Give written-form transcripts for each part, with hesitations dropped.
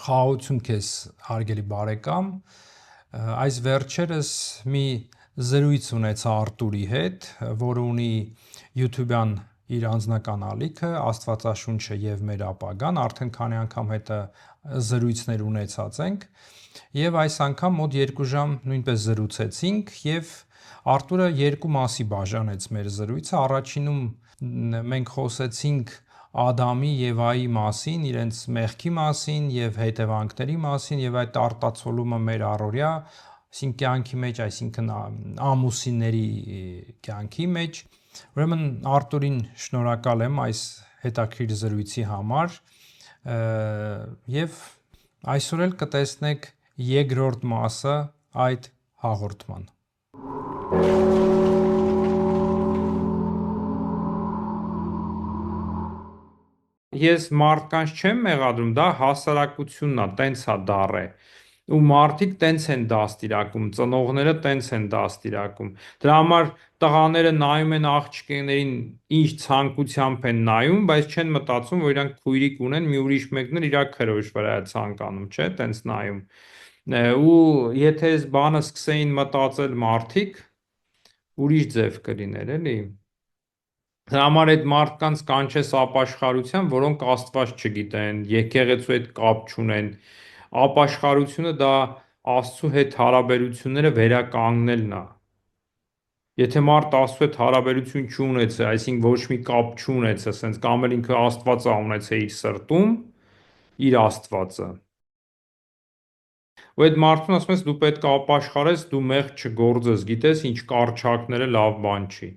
Խաղաղություն քեզ հարգելի բարեկամ, այս վերջերս մի զրույց ունեցա Արտուրի հետ, որը ունի YouTube-յան իր անձնական ալիքը, Աստվածաշունչը եւ մեր ապագան, արդեն քանի անգամ հետը զրույցներ ունեցած ենք, եւ այս անգամ մոտ 2 ժամ նույնպես զրուցեցինք եւ Արտուրը երկու մասի բաժանեց մեր զրույցը, առաջինում մենք խոսեցինք Ադամի եւ Եվայի մասին, իրենց մեղքի մասին եւ հետևանքների մասին եւ այդ արտացոլումը մեր առօրյա, այսինքն կյանքի մեջ, այսինքն ամուսինների կյանքի մեջ։ Ուրեմն Արտուրին շնորհակալ եմ այս հետաքրքիր զրույցի համար եւ այսօր էլ կտեսնեք երկրորդ մասը այդ հաղորդման։ Ես մարդկանց չեմ մեղադրում, դա հասարակությունն է, տենց է դառը։ Ու մարդիկ տենց են դաստիարակում, ծնողները տենց են դաստիարակում։ Դրա համար տղաները նայում են աղջիկներին, ինչ ցանկությամբ են նայում, բայց չեն մտածում, որ իրանք քույրիկ ունեն, մի ուրիշ մեկն էլ իր քրոջ վրա է ցանկանում, չէ՞, տենց նայում։ Ու եթե այս բանը սկսեին մտածել մարդիկ, ուրիշ ձև կլիներ, էլի։ Դրա համար այդ մարդկանց կանչես ապաշխարության, որոնք Աստված չգիտեն, եկեղեցու հետ կապ չունեն։ Ապաշխարությունը դա Աստծո հետ հարաբերությունները վերականգնելն է։ Եթե մարդ Աստծո հետ հարաբերություն չունեցե, այսինքն ոչ մի կապ չունեցե, ասենց կամ էլ ինքը Աստվածը ունեցե իր սրտում, իր Աստվածը։ Ու այդ մարդուն ասում ես դու պետք է ապաշխարես, դու մեղք չգործես, գիտես, ինչ կարճակները լավ բան չի։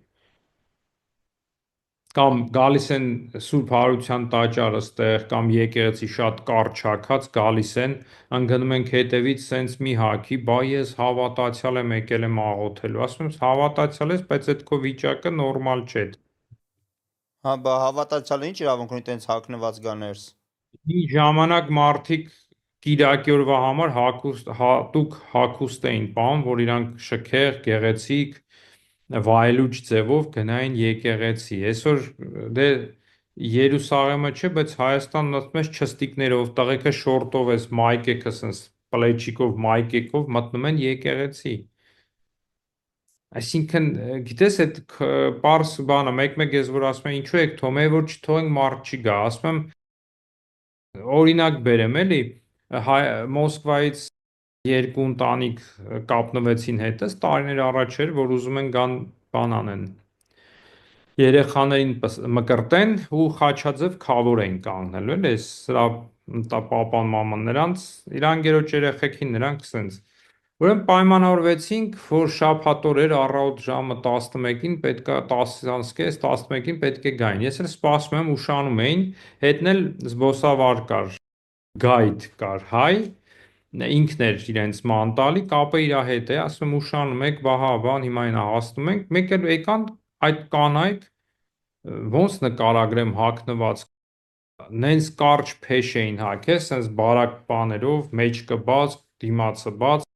Կամ գալիս են Սուրբ Հարության տաճարը ստեղ, կամ եկեղեցի շատ կարճ հագած գալիս են, ընկնում ենք հետևից, սենց մի հագի, բա ես հավատացյալ եմ, եկել եմ աղոթելու, ասում եմ հավատացյալ ես, բայց այդ քո վիճակը նորմալ չէ։ Հա, բա հավատացյալը ինչ իրավունք ունի տենց հագնված գա ներս։ Մի ժամանակ մարդիկ Կիրակի օրվա համար հատուկ հագուստ էին պահում, որ իրանք շքեղ, գեղեցիկ, վայելուչ ձևով գնային եկեղեցի։ Այսօր դե Երուսաղեմը չէ, բայց Հայաստանն ասում ես չստիկներով, տղեկը շորտով ես, մայկեքը sense պլեչիկով, մայկեկով մտնում են եկեղեցի։ Այսինքն, գիտես, այդ պարս բանը, մեկ-մեկ ես որ ասում եմ, ինչու եք թողում, որ չթողենք մարդ չի գա, ասում եմ, օրինակ բերեմ, էլի, Մոսկվայից երկու ընտանիք կապնվեցին հետս, տարիներ առաջ էր, որ ուզում են գան բան անեն, երեխաներին մկրտեն ու խաչաձև քավոր էին կանգնելու, էլ էս սրա պապան մաման նրանց, իր անգերոջ երեխեքին նրանք սենց։ Ուրեմն պայմանավորվեցինք, որ շաբաթ օրեր առավոտ ժամը 11-ին պետքա 10:30, 11-ին պետք է գային։ Ես էլ սպասում եմ, ուշանում էին, հետն էլ զբոսավար կար, գայդ կար, հայ, ինքն էր իրենց մանտալի, կապը իր հետ է, ասում եմ ուշանում եք, բահա, բան, հիմա այնա հասնում ենք, մեկ էլ եկան այդ կանայք, ոնց նկարագրեմ հագնված, նենց կարճ փեշ էին հագել, սենց բարակ բաներով, մեջքը բաց, դիմացը բաց,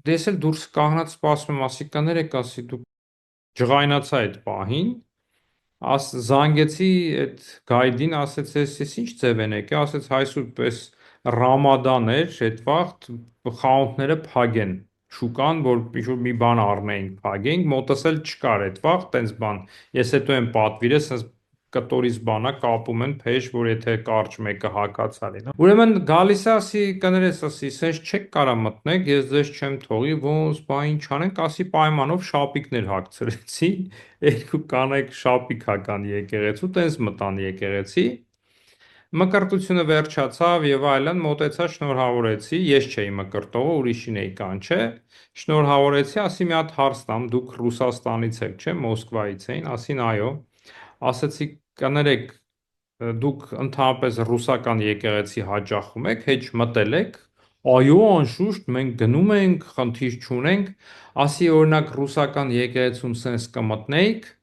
դες էլ դուրս կանգնած սպասում եմ, ասի կներեք, ասի դուք ջղայնացա այդ պահին, զանգեցի այդ գայդին, ասեց ես ինչ ձև են եկել, ասեց հայսուր պես Ռամադան էր, այդ վաղտ խանութները փագեն շուկան, որ ինչ-որ մի բան առնեին, փագեինք, մոտս էլ չկար այդ վաղտ, տենց բան, ես հետո եմ պատվիրել, սենց կտորից բանա կապում են փեշ, որ եթե կարճ մեկը հակած արի։ Ուրեմն գալիս է, ասի կներես, ասի, սենց չեք կարա մտնեք, ես ձեզ չեմ թողի, ոնց, բա ինչ անենք, ասի պայմանով շապիկներ հագցրեցի, երկու կանայք շապիկ հագան եկեղեցու, տենց մտան եկեղեցի։ Մկրտությունը վերջացավ եւ այլն, մոտեցա շնորհավորեցի, ես չէի մկրտողը, ուրիշին էի կանչե, շնորհավորեցի, ասի մի հատ հարց տամ, դուք Ռուսաստանից եք, չէ, Մոսկվայից էին, ասին այո, ասեցի կներեք, դուք ընդհանրապես ռուսական եկեղեցի հաճախում եք, հեչ մտել եք, այո, անշուշտ, մենք գնում ենք, խնդիր չունենք, ասի օրինակ ռուսական եկեղեցում սենց կմտնեիք,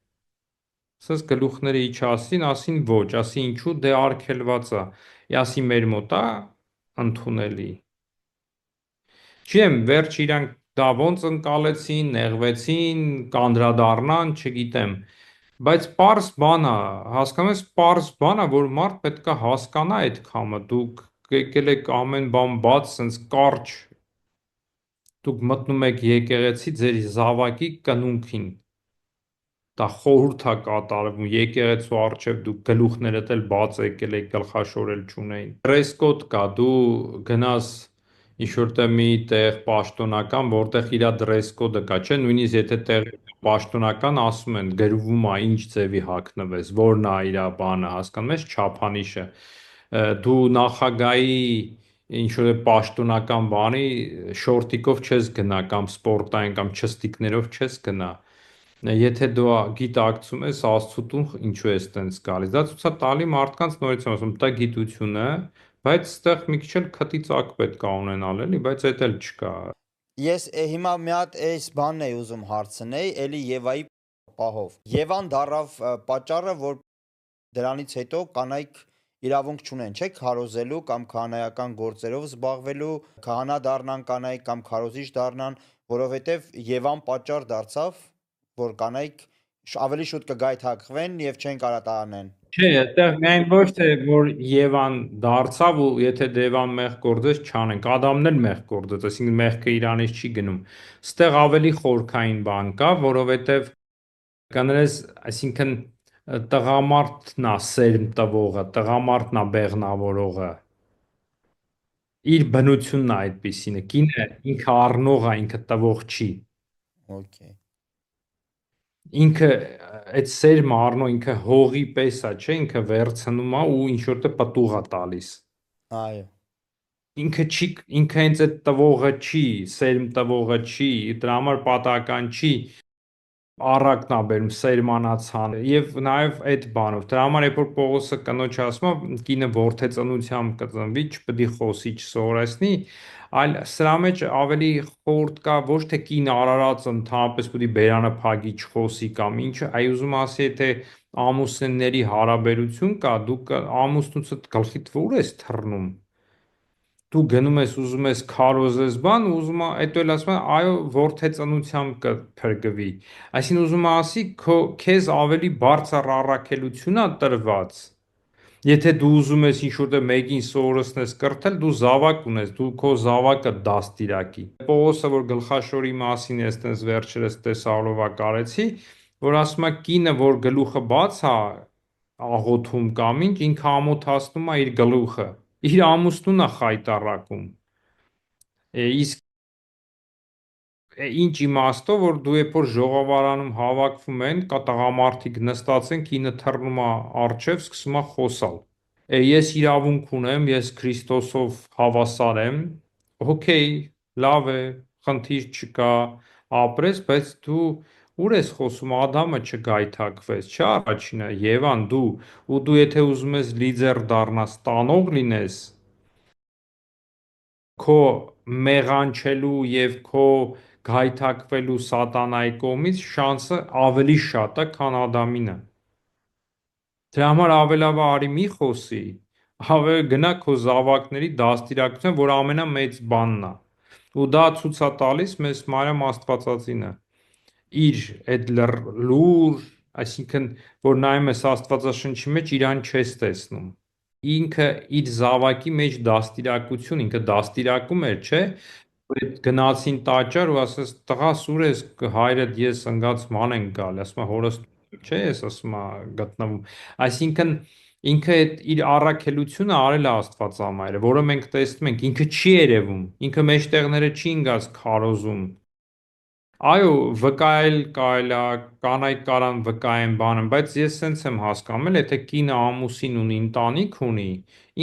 սենց գլուխները իջացին, ասին ոչ, ասի ինչու, դե արգելված է, ասի մեր մոտ է ընդունելի։ Չեմ, վերջ իրանք դա ոնց ընկալեցին, նեղվեցին, կանդրադառնան, չգիտեմ, բայց պարզ բան է, հասկանում ես, պարզ բան է, որ մարդ պետք է հասկանա այդ կամը, դուք եկել եք ամեն բան բաց, սենց կարճ, դուք մտնում եք եկեղեցի ձեր զավակի կնունքին, դա խորհուրդ է կատարվում եկեղեցու առջև դուք գլուխներդ էլ բաց եկել եք գլխաշորել չունեին dress code կա դու գնաս ինչ-որ մի տեղ պաշտոնական որտեղ իրա dress code-ը կա չէ նույնիսկ եթե տեղ պաշտոնական ասում են գրվում է ինչ ձևի հագնվես որն է իրա բանը հասկանում ես չափանիշը դու նախագահի ինչ-որ պաշտոնական բանի շորտիկով չես գնա կամ սպորտային կամ չստիկներով չես գնա Եթե դու գիտակցում ես Աստծո տուն ինչու ես տենց գալիս, դա ցույց է տալի մարդկանց նորից եմ ասում, դա գիտություն է, բայց այդտեղ մի քիչ էլ քթի ծակ պետք է ունենալ էլի, բայց այդ էլ չկա։ Ես հիմա մի հատ այս բանն էի ուզում հարցնել, էլի Եվայի պահով։ Եվան դարավ պատճառը, որ դրանից հետո կանայք իրավունք չունեն, չէ՞, քարոզելու կամ քահանայական գործերով զբաղվելու, քահանա դառնան կանայք կամ քարոզիչ դառնան, որովհետև Եվան պատճառ դարձավ, որ կանայք ավելի շուտ կգայթակղվեն եւ չեն կարա դա անեն։ Չէ, այդտեղ միայն ոչ թե որ Եվան դարձավ ու եթե Դևան մեղք գործեց չանենք, Ադամն էլ մեղք գործեց, այսինքն մեղքը իրանից չի գնում։ Ստեղ ավելի խորքային բան կա, որովհետև կներես, այսինքն տղամարդն է սերմ տվողը, տղամարդն է բեղնավորողը։ Իր բնությունն է այդպիսինը, կինը ինքը առնող է, ինքը տվող չի։ Okay։ Ինքը այդ սերմը առնող ինքը հողի պես է, չէ, ինքը վերցնում է ու ինչ որտե պտուղ է տալիս։ Այո։ Ինքը հենց այդ տվողը չի, սերմ տվողը չի, դրա համար պատահական չի առակն է բերում սերմանացան եւ նաեւ այդ բանով դրա համար երբ որ Պողոսը կնոջ ասում է կինը ворթեծնությամբ կծնվի չպետք է խոսի չսովորեցնի այլ սրա մեջ ավելի խորտ կա ոչ թե կինը արարած ընդհանրապես պետք է բերանը փագի չխոսի կամ ինչը այ ուզում ասի եթե ամուսինների հարաբերություն կա դու ամուսնուց գլխիդ ուր ես թռնում դու գնում ես ուզում ես քարոզես բան ուզում հետո էլ ասում են այո ворթեծնությամբ կփրկվի այսինքն ուզում ասի քեզ ավելի բարձր առաքելություն է տրված եթե դու ուզում ես ինչ-որ մեկին սովորեցնես կրթել դու զավակ ունես դու քո զավակը դաստիարակի Պողոսը որ գլխաշորի մասին ես տես վերջերս տեսարովա կարեցի որ ասում է կինը որ գլուխը բաց է աղոթում կամ ինչ ինքը ամոթացնում է իր գլուխը իր ամուսնուն է խայտառակում իսկ ինչ իմաստով որ դու երբ որ ժողովարանում հավաքվում են տղամարդիկ նստած են կինը թռնում է առջև սկսում է խոսալ ես իրավունք ունեմ ես Քրիստոսով հավասար եմ օքեյ լավ է խնդիր չկա ապրես բայց դու ուր ես խոսում Ադամը չգայթակվեց չէ առաջինը Եվան դու ու դու եթե ուզում ես լիդեր դառնաս տանող լինես քո մեղանչելու եւ քո գայթակվելու սատանայի կողմից շանսը ավելի շատ է, քան Ադամինը։ Դրա համար ավելավա արի մի խոսի, ավելի գնա քո զավակների դաստիարակության, որ ամենամեծ բանն է։ Ու դա ցույց է տալիս մեզ Մարիամ Աստվածածինը։ Իր այդ լուր, այսինքն, որ նայում ես Աստվածաշնչի մեջ, իրան չես տեսնում։ Ինքը իր զավակի մեջ դաստիարակություն, ինքը դաստիարակում էր, չէ՞, Այդ գնացին տաճար ու ասես տղաս ուր ես հայրդ ես ընկած ման են գալ ասում է հորս չէ ես ասում է գտնվում այսինքն ինքը այդ իր առաքելությունը արել է Աստվածամայրը որը մենք տեսնում ենք ինքը չի երևում ինքը մեջտեղները չի ընկած քարոզում այո վկայել կարելի է կանայք կարան վկայեն բանը բայց ես սենց եմ հասկանում եթե կինը ամուսին ունի ընտանիք ունի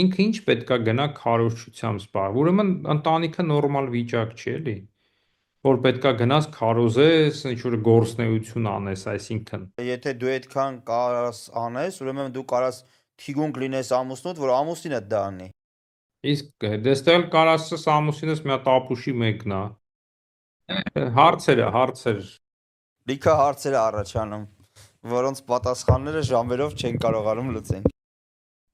ինքը ինչ պետքա գնա քարոզչությամբ զբաղ ուրեմն ընտանիքը նորմալ վիճակ չի էլի որ պետքա գնաս քարոզես, ինչ-որ գործնեություն անես, այսինքն։ Եթե դու այդքան կարաս անես, ուրեմն դու կարաս թիգունք լինես ամուսնուդ, որ ամուսինդ դա անի։ Իսկ դեստել կարասս ամուսինս մի հատ ապուշի մեկն է։ Հարցեր։ Լիքը հարցեր առաջանում, որոնց պատասխանները ժամերով չեն կարողանում լուծեն։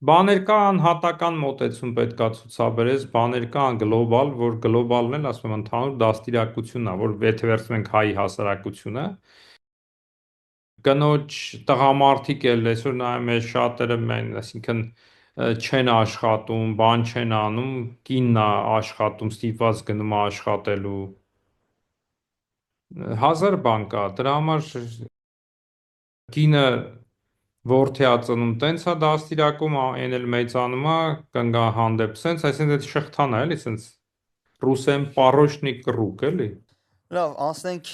Բաներ կա անհատական մոտեցում պետքա ցուցաբերես, բաներ կա գլոբալ, որ գլոբալն էլ ասում եմ ընդհանուր դաստիարակությունն է, որ եթե վերցնում ենք հայ հասարակությունը, կնոջ տղամարդիկ էլ այսօր նայում ես շատերը մեն, այսինքն չեն աշխատում, բան չեն անում, կինն է աշխատում, ստիպված գնում է աշխատելու։ Հազար բան կա, դրա համար կինը որդի ա ծնում, տենց է դաստիարակում, այն էլ մեծանում է, կնգա հանդեպ, սենց, այսինքն այդ շղթան է, էլի, սենց ռուսեն պարոշնի կռուկ, էլի։ Լավ, անցնենք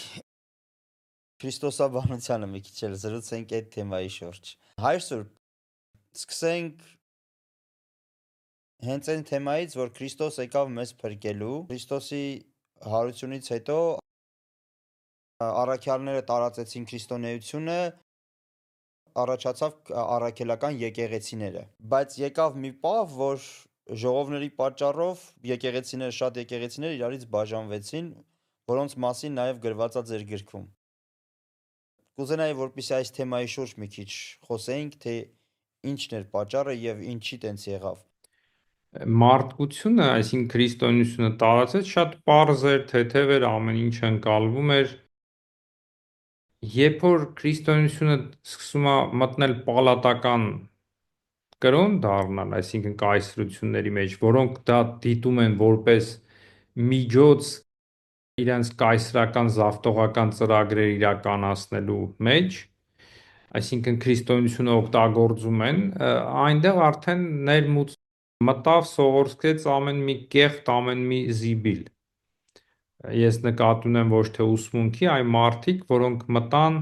Քրիստոսաբանությանը մի քիչ էլ զրուցենք այդ թեմայի շուրջ։ Հայր Սուրբ, սկսենք հենց այն թեմայից, որ Քրիստոս եկավ մեզ փրկելու։ Քրիստոսի հարությունից հետո առաքյալները տարածեցին քրիստոնեությունը, առաջացավ առաքելական եկեղեցիները։ Բայց եկավ մի պահ, որ ժողովների պատճառով շատ եկեղեցիներ իրարից բաժանվեցին, որոնց մասին նաև գրված է ձեր գրքում։ Կուզենայի, որպեսզի այս թեմայի շուրջ մի քիչ խոսեինք, թե ինչն էր պատճառը եւ ինչի տենց եղավ։ Մարդկությունը, այսինքն քրիստոնեությունը տարածեց, շատ պարզ էր, թեթև էր, ամեն ինչ ընկալվում էր։ Երբ որ քրիստոնեությունը սկսում է մտնել պալատական կրոն դառնալ, այսինքն կայսրությունների մեջ, որոնք դա դիտում են որպես միջոց իրենց կայսրական զավթողական ծրագրեր իրականացնելու մեջ, այսինքն քրիստոնեությունը օգտագործում են, այնտեղ արդեն ներմուծ մտավ, սովորեցրեց ամեն մի կեղտ, ամեն մի զիբիլ։ Ես նկատի ունեմ ոչ թե ուսմունքի, այլ մարդիկ, որոնք մտան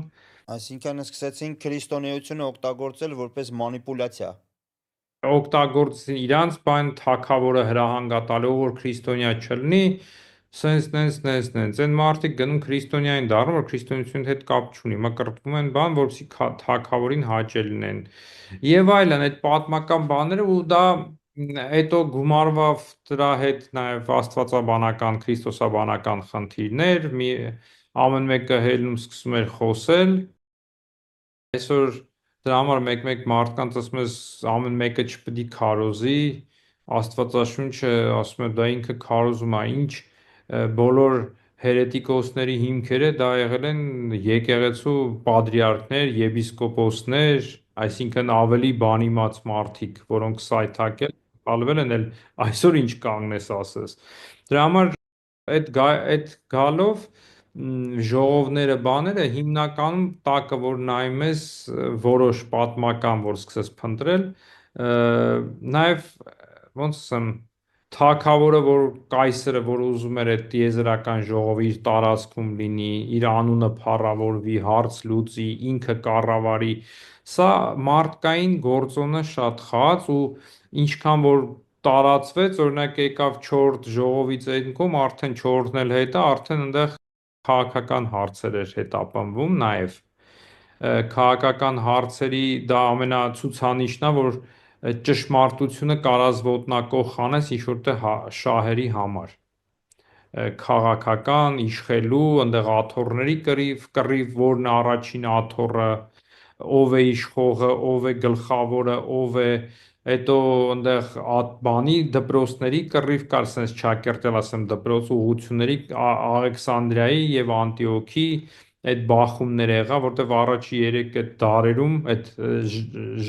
Այսինքն սկսեցին քրիստոնեությունը օգտագործել որպես մանիպուլյացիա։ օգտագործեցին իրանց բան թագավորը հրահանգատալու, որ քրիստոնյա չլինի, սենց, այն մարդիկ գնում քրիստոնյային դառնում, որ քրիստոնեության հետ կապ չունի, մկրտվում են բան, որպեսզի թագավորին հաճել լինեն։ Եվ այլն, այդ պատմական բաները ու դա հետո գումարվավ դրա հետ նաև աստվածաբանական, քրիստոսաբանական խնդիրներ, ամեն մեկը հելնում սկսում էր խոսել։ Այսօր դրա համար մեկ-մեկ մարդկանց ասում ես ամեն մեկը չպետք է քարոզի, Աստվածաշունչը ասում է դա ինքը քարոզում է, ինչ բոլոր հերետիկոսների հիմքերը դա եղել են եկեղեցու պատրիարքներ, եպիսկոպոսներ, այսինքն ավելի բան իմաց մարդիկ, որոնք սայթակել, ալվել են, էլ այսօր ինչ կանգնես ասես։ Դրա համար այդ գալով ժողովները բաները հիմնականում տակը որ նայում ես որոշ պատմական որ սկսես փնտրել նաև ոնց ասեմ թագավորը որ կայսրը որ ուզում էր այդ տիեզերական ժողովի իր տարածքում լինի իր անունը փառավորվի հարց լուծի ինքը կառավարի սա մարդկային գործոնը շատ խաց ու ինչքան որ տարածվեց, օրինակ եկավ 4 ժողովից այն կողմ, արդեն 4-ն էլ հետը, արդեն այնտեղ քաղաքական հարցեր էր հետապնդվում նաև քաղաքական հարցերի դա ամենացուցանիշն է, որ ճշմարտությունը կարաս ոտնակոխ անես ինչ-որտեղ շահերի համար քաղաքական, իշխելու, այնտեղ աթոռների կռիվ, որն է առաջին աթոռը, ով է իշխողը, ով է գլխավորը, ով է հետո այնտեղ բանի դպրոցների կռիվ կար, sense Չակերտել ասեմ դպրոց ուղությունների Ալեքսանդրիայի եւ Անտիոքի այդ բախումներ եղա, որտեվ առաջի 3 այդ դարերում այդ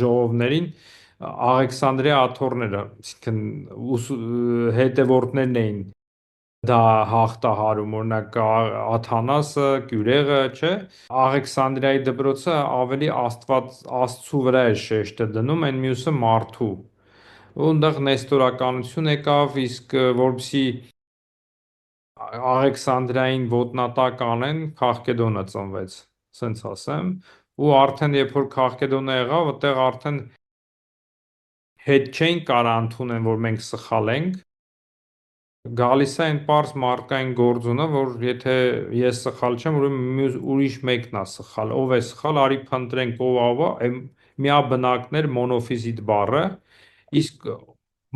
ժողովներին Ալեքսանդրիա աթոռները, այսինքն հետևորդներն էին դա հաղթահարում, օրինակ Աթանասը, Կյուրեղը, չէ, Ալեքսանդրիայի դպրոցը ավելի Աստծու վրա էր շեշտը դնում, այն մյուսը մարդու։ Ու այնտեղ նեստորականություն եկավ, իսկ որպեսի Ալեքսանդրիային ոտնատակ անեն, Քաղկեդոնը ծնվեց, սենց ասեմ, ու արդեն երբ որ Քաղկեդոնը եղավ, այդտեղ արդեն հետ չէին կարա ընդունեն, որ մենք սխալ ենք, գալիս է այն պարզ մարդկային գործոնը, որ եթե ես սխալ չեմ, ուրեմն ուրիշ մեկն է սխալ, ով է սխալ, արի փնտրենք ով է, միաբնակն էր մոնոֆիզիտ բառը, իսկ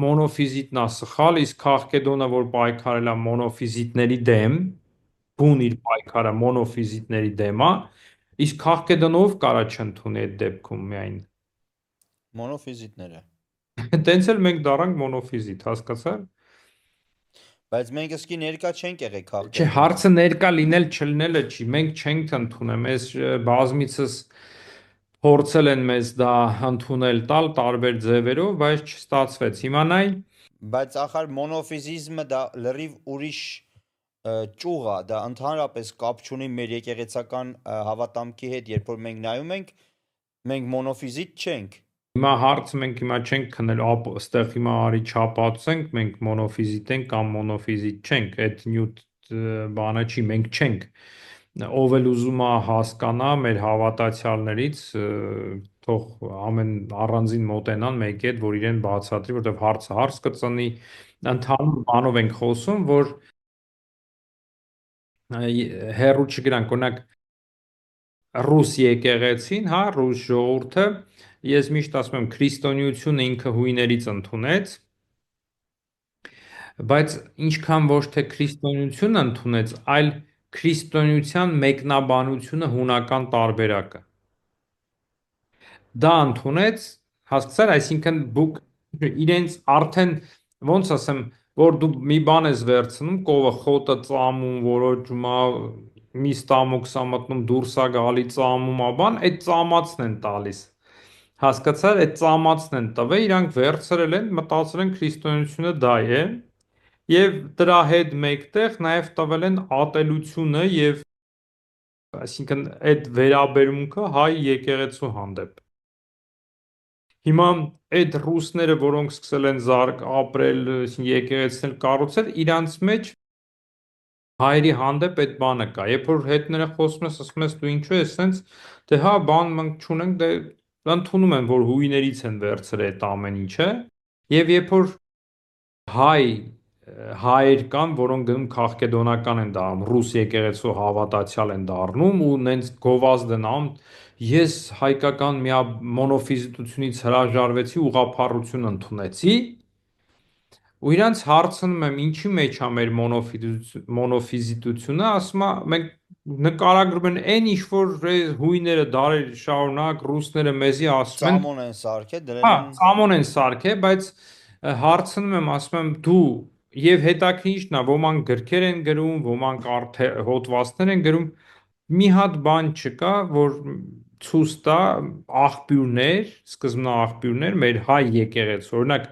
մոնոֆիզիտն է սխալ, իսկ Քաղկեդոնը, որ պայքարել է մոնոֆիզիտների դեմ, բուն իր պայքարը մոնոֆիզիտների դեմ է, իսկ Քաղկեդոնով կարա չընդունի այդ դեպքում միայն։ Մոնոֆիզիտները։ Տենց էլ մենք դառանք մոնոֆիզիտ, հասկացա՞ր։ Բայց մենք իսկի ներկա չենք եղել Չէ, Քաղկեդոնում։ հարցը ներկա լինել չլինելը չի, մենք չենք ընդունում, ես բազմիցս փորձել են մեզ դա ընդունել տալ տարբեր ձևերով, բայց չստացվեց։ Հիմա նայ Բայց ախր մոնոֆիզիզմը դա լրիվ ուրիշ ճյուղ է, դա ընդհանրապես կապ չունի մեր եկեղեցական հավատամքի հետ, երբ որ մենք նայում ենք, մենք մոնոֆիզիտ չենք։ հիմա հարցը մենք հիմա չենք քնել, այստեղ հիմա արի չափածենք, մենք մոնոֆիզիտ ենք կամ մոնոֆիզիտ չենք, այդ նյութ բանը չի, մենք չենք։ Ով էլ ուզում է հասկանա մեր հավատացյալներից, թող ամեն առանձին մոտենան մեկի հետ, որ իրեն բացատրի, որովհետև հարցը հարց կծնի, ընդհանուր բանով ենք խոսում, որ հերու չգրանք, օրինակ ռուս եկեղեցին, հա, ռուս ժողովուրդը, ես միշտ ասում եմ, քրիստոնեությունը ինքը հույներից ընդունեց, բայց ինչքան ոչ թե քրիստոնեությունը ընդունեց, այլ քրիստոնեության մեկնաբանությունը հունական տարբերակը։ Դա ընդունեց, հասկացար, այսինքն դուք իրենց արդեն ոնց ասեմ, որ դու մի բան ես վերցնում, կովը խոտը ծամում, որոջում է, մի ստամոքս է մտնում, դուրս է գալի ծամում, է բան, այդ ծամածն են տալիս։ Հասկացար, այդ ծամածն են տվել, իրանք վերցրել են, մտածել են քրիստոնեությունը դա է, եւ դրա հետ մեկտեղ նաեւ տվել են ատելությունը եւ այսինքն այդ վերաբերմունքը հայ եկեղեցու հանդեպ։ Հիմա այդ ռուսները, որոնք սկսել են ապրել, եկեղեցնել, կառուցել, իրանց մեջ հայերի հանդեպ այդ բանը կա։ Երբ որ հետները խոսում ես, ասում ես դու ինչու ես սենց, դե հա, բան մենք չունենք, դե ընդունում են, որ հույներից են վերցրել այդ ամեն ինչը, եւ երբ որ հայ հայեր կան, որոնք գնում քաղկեդոնական են դառնում, ռուս եկեղեցու հավատացյալ են դառնում ու նենց գովազդ են անում, ես հայկական միա մոնոֆիզիտությունից հրաժարվեցի, ուղղափառություն ընդունեցի, ու իրանց հարցնում եմ, ինչի մեջ է մեր մոնոֆիզիտությունը, ասում է, մենք նկարագրում են այն ինչ որ հույները դարեր շարունակ ռուսները մեզի ասում են, Ծամոն են սարքել, հա, դրել են ծամոն են սարքել, բայց հարցնում եմ, ասում եմ դու եւ հետաքրքիրն է, ոմանք գրքեր են գրում, ոմանք հոդվածներ են գրում, մի հատ բան չկա, որ ցույց տա աղբյուրներ, սկզբնաղբյուրներ մեր հայ եկեղեցու, օրինակ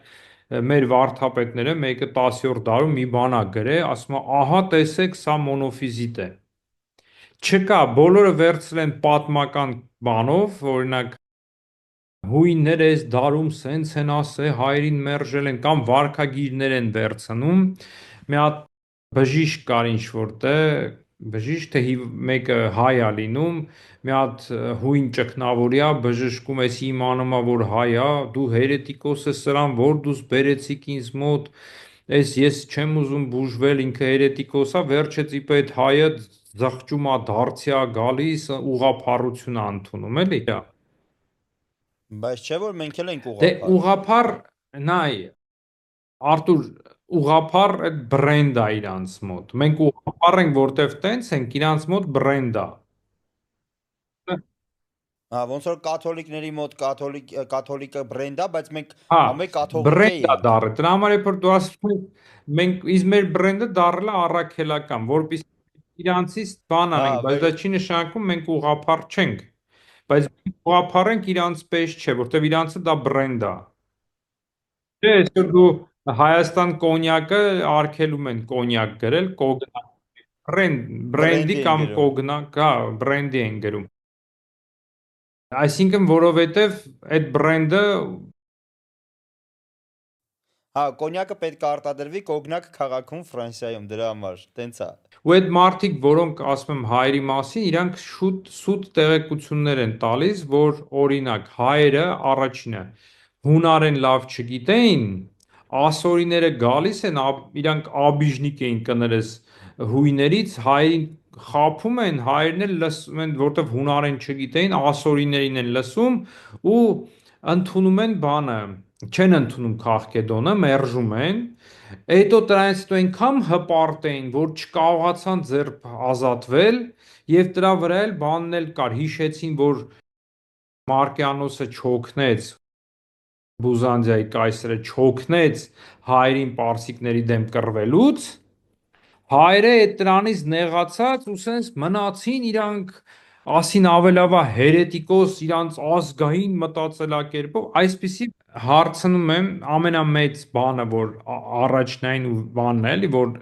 մեր վարդապետները մեկը 10-րդ դարում մի բան է գրել, ասում է, ահա տեսեք, սա մոնոֆիզիտ է։ Չկա, բոլորը վերցրել են պատմական բանով, օրինակ հույնները այս դարում սենց են ասել, հայերին մերժել են կամ վարքագիրներ են վերցնում։ Մի հատ բժիշկ կար ինչ որտեղ, բժիշկ թե մեկը հայ է լինում, մի հատ հույն ճգնավորյա բժշկում էս իմանում է որ հայ է, դու հերետիկոս ես սրան, որ դուս բերեցիք ինձ մոտ, ես չեմ ուզում բուժվել, ինքը հերետիկոս է, վերջը ծիպը այդ հայը զղջում է, դարձյա գալիս, ուղղափառություն է ընդունում, էլի։ բայց չէ որ մենք էլ ենք Դե ուղղափառ։ ուղղափառ, նայ, Արտուր, ուղղափառ այդ բրենդ է իրանց մոտ։ Մենք ուղղափառ ենք, որտեվ տենց ենք, իրանց մոտ բրենդ է։ Հա, ոնց որ կաթոլիկների մոտ կաթոլիկը բրենդ է, բայց մենք Հա, ամեն կաթողիկ բրենդ է էինք։ դառը։ Դրա համար երբ որ դու ասում ես, մենք իսկ մեր բրենդը դառել է առաքելական, որպեսզի իրանցից բան Հա, անենք, բայց դա չի նշանակում մենք ուղղափառ չենք։ Բայց մենք ուղղափառ ենք իրանց պես չէ, որտեվ իրանցը դա բրենդ է։ Չէ, այսօր դու Հայաստան կոնյակը արգելում են կոնյակ գրել, կոգնակ, բրենդի բրենդի են կամ գրում։ կոգնակ, հա, բրենդի են գրում։ Այսինքն, որովհետև այդ բրենդը Հա, կոնյակը պետք է արտադրվի կոգնակ քաղաքում Ֆրանսիայում, դրա համար, տենց է։ ու այդ մարդիկ, որոնք ասում եմ հայերի մասին, իրանք շուտ սուտ տեղեկություններ են տալիս, որ օրինակ հայերը առաջինը հունարեն լավ չգիտեին, ասորիները գալիս են, իրանք աբիժնիկ էին կներես հույներից, հայերին խափում են, հայերն էլ լսում են, որտեվ հունարեն չգիտեին, ասորիներին են լսում ու ընդունում են բանը, չեն ընդունում քաղկեդոնը, մերժում են, հետո դրանից հետո այնքան հպարտ էին, որ չկարողացան ձեռ ազատվել եւ դրա վրա էլ բանն էլ կար, հիշեցին, որ Մարկյանոսը չօգնեց Բյուզանդիայի կայսրը չօգնեց հայերին պարսիկների դեմ կռվելուց, հայերը այդ դրանից նեղացած ու սենց մնացին իրանք ասին ավելավա հերետիկոս իրանց ազգային մտածելակերպով, այսպիսի հարցնում եմ ամենամեծ բանը, որ առաջնային ու բանն է, էլի, որ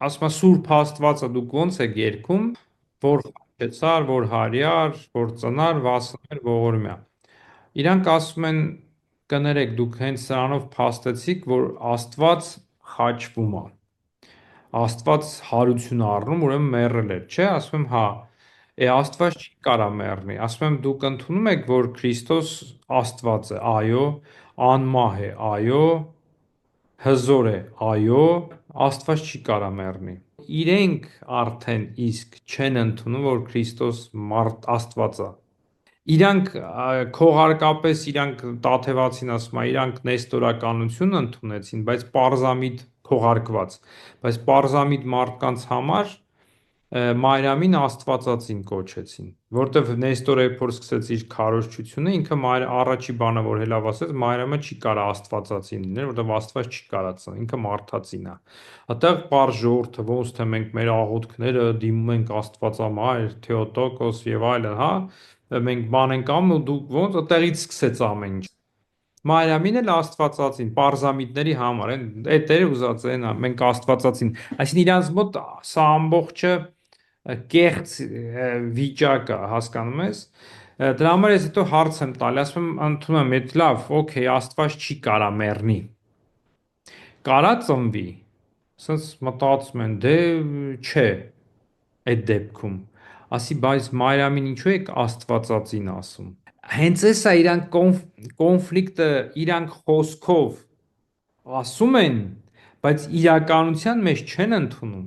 ասում է Սուրբ Աստվածը դուք ոնց եք երգում, որ խաչեցար, որ հարյար, որ ծնար, վասներ, ողորմյա։ Իրանք ասում են, կներեք, դուք հենց սրանով փաստեցիք, որ Աստված խաչվում է։ Աստված հարություն է առնում, ուրեմն մեռել էր, չէ՞, ասում եմ, հա։ Աստված չի կարա մեռնի։ Ասում եմ, դուք ընդունում եք, որ Քրիստոս Աստված է, այո, անմահ է, այո, հզոր է, այո, Աստված չի կարա մեռնի։ Իրենք արդեն իսկ չեն ընդունում, որ Քրիստոս մարդ Աստված է։ Իրանք քողարկապես իրանք Տաթևացին ասում է, իրանք նեստորականություն ընդունեցին, բայց պարզամիտ քողարկված, բայց պարզամիտ մարդկանց համար Մարիամին Աստվածածին կոչեցին, որտեվ Նեստորը երբ որ սկսեց իր քարոզչությունը, ինքը առաջի բանը որ հելավ ասեց, Մարիամը չի կարա Աստվածածին լինել, որտեվ Աստված չի կարա ծնել, ինքը մարդածին է։ Այդտեղ պարզ ժողովուրդը ոնց թե մենք մեր աղոթքները դիմում ենք Աստվածամայր, Թեոտոկոս եւ այլն, հա, մենք բան ենք անում ու դուք ոնց այդտեղից սկսեց ամեն ինչ։ Մարիամին էլ Աստվածածին, պարզամիտների համար, այդ դերը ուզած են, մենք Աստվածածին, այսինքն իրանց մոտ սա ամբողջը կեղծ վիճակ է, հասկանում ես։ Դրա համար ես հետո հարց եմ տալի, ասում եմ, ընդունում եմ, այդ լավ, օքեյ, Աստված չի կարա մեռնի։ Կարա ծնվի։ Սենց մտածում են, դե չէ, այդ դեպքում։ Ասի, բայց Մարիամին ինչու եք Աստվածածին ասում։ Հենց էսա իրանք կոնֆլիկտը իրանք խոսքով ասում են, բայց իրականության մեջ չեն ընդունում։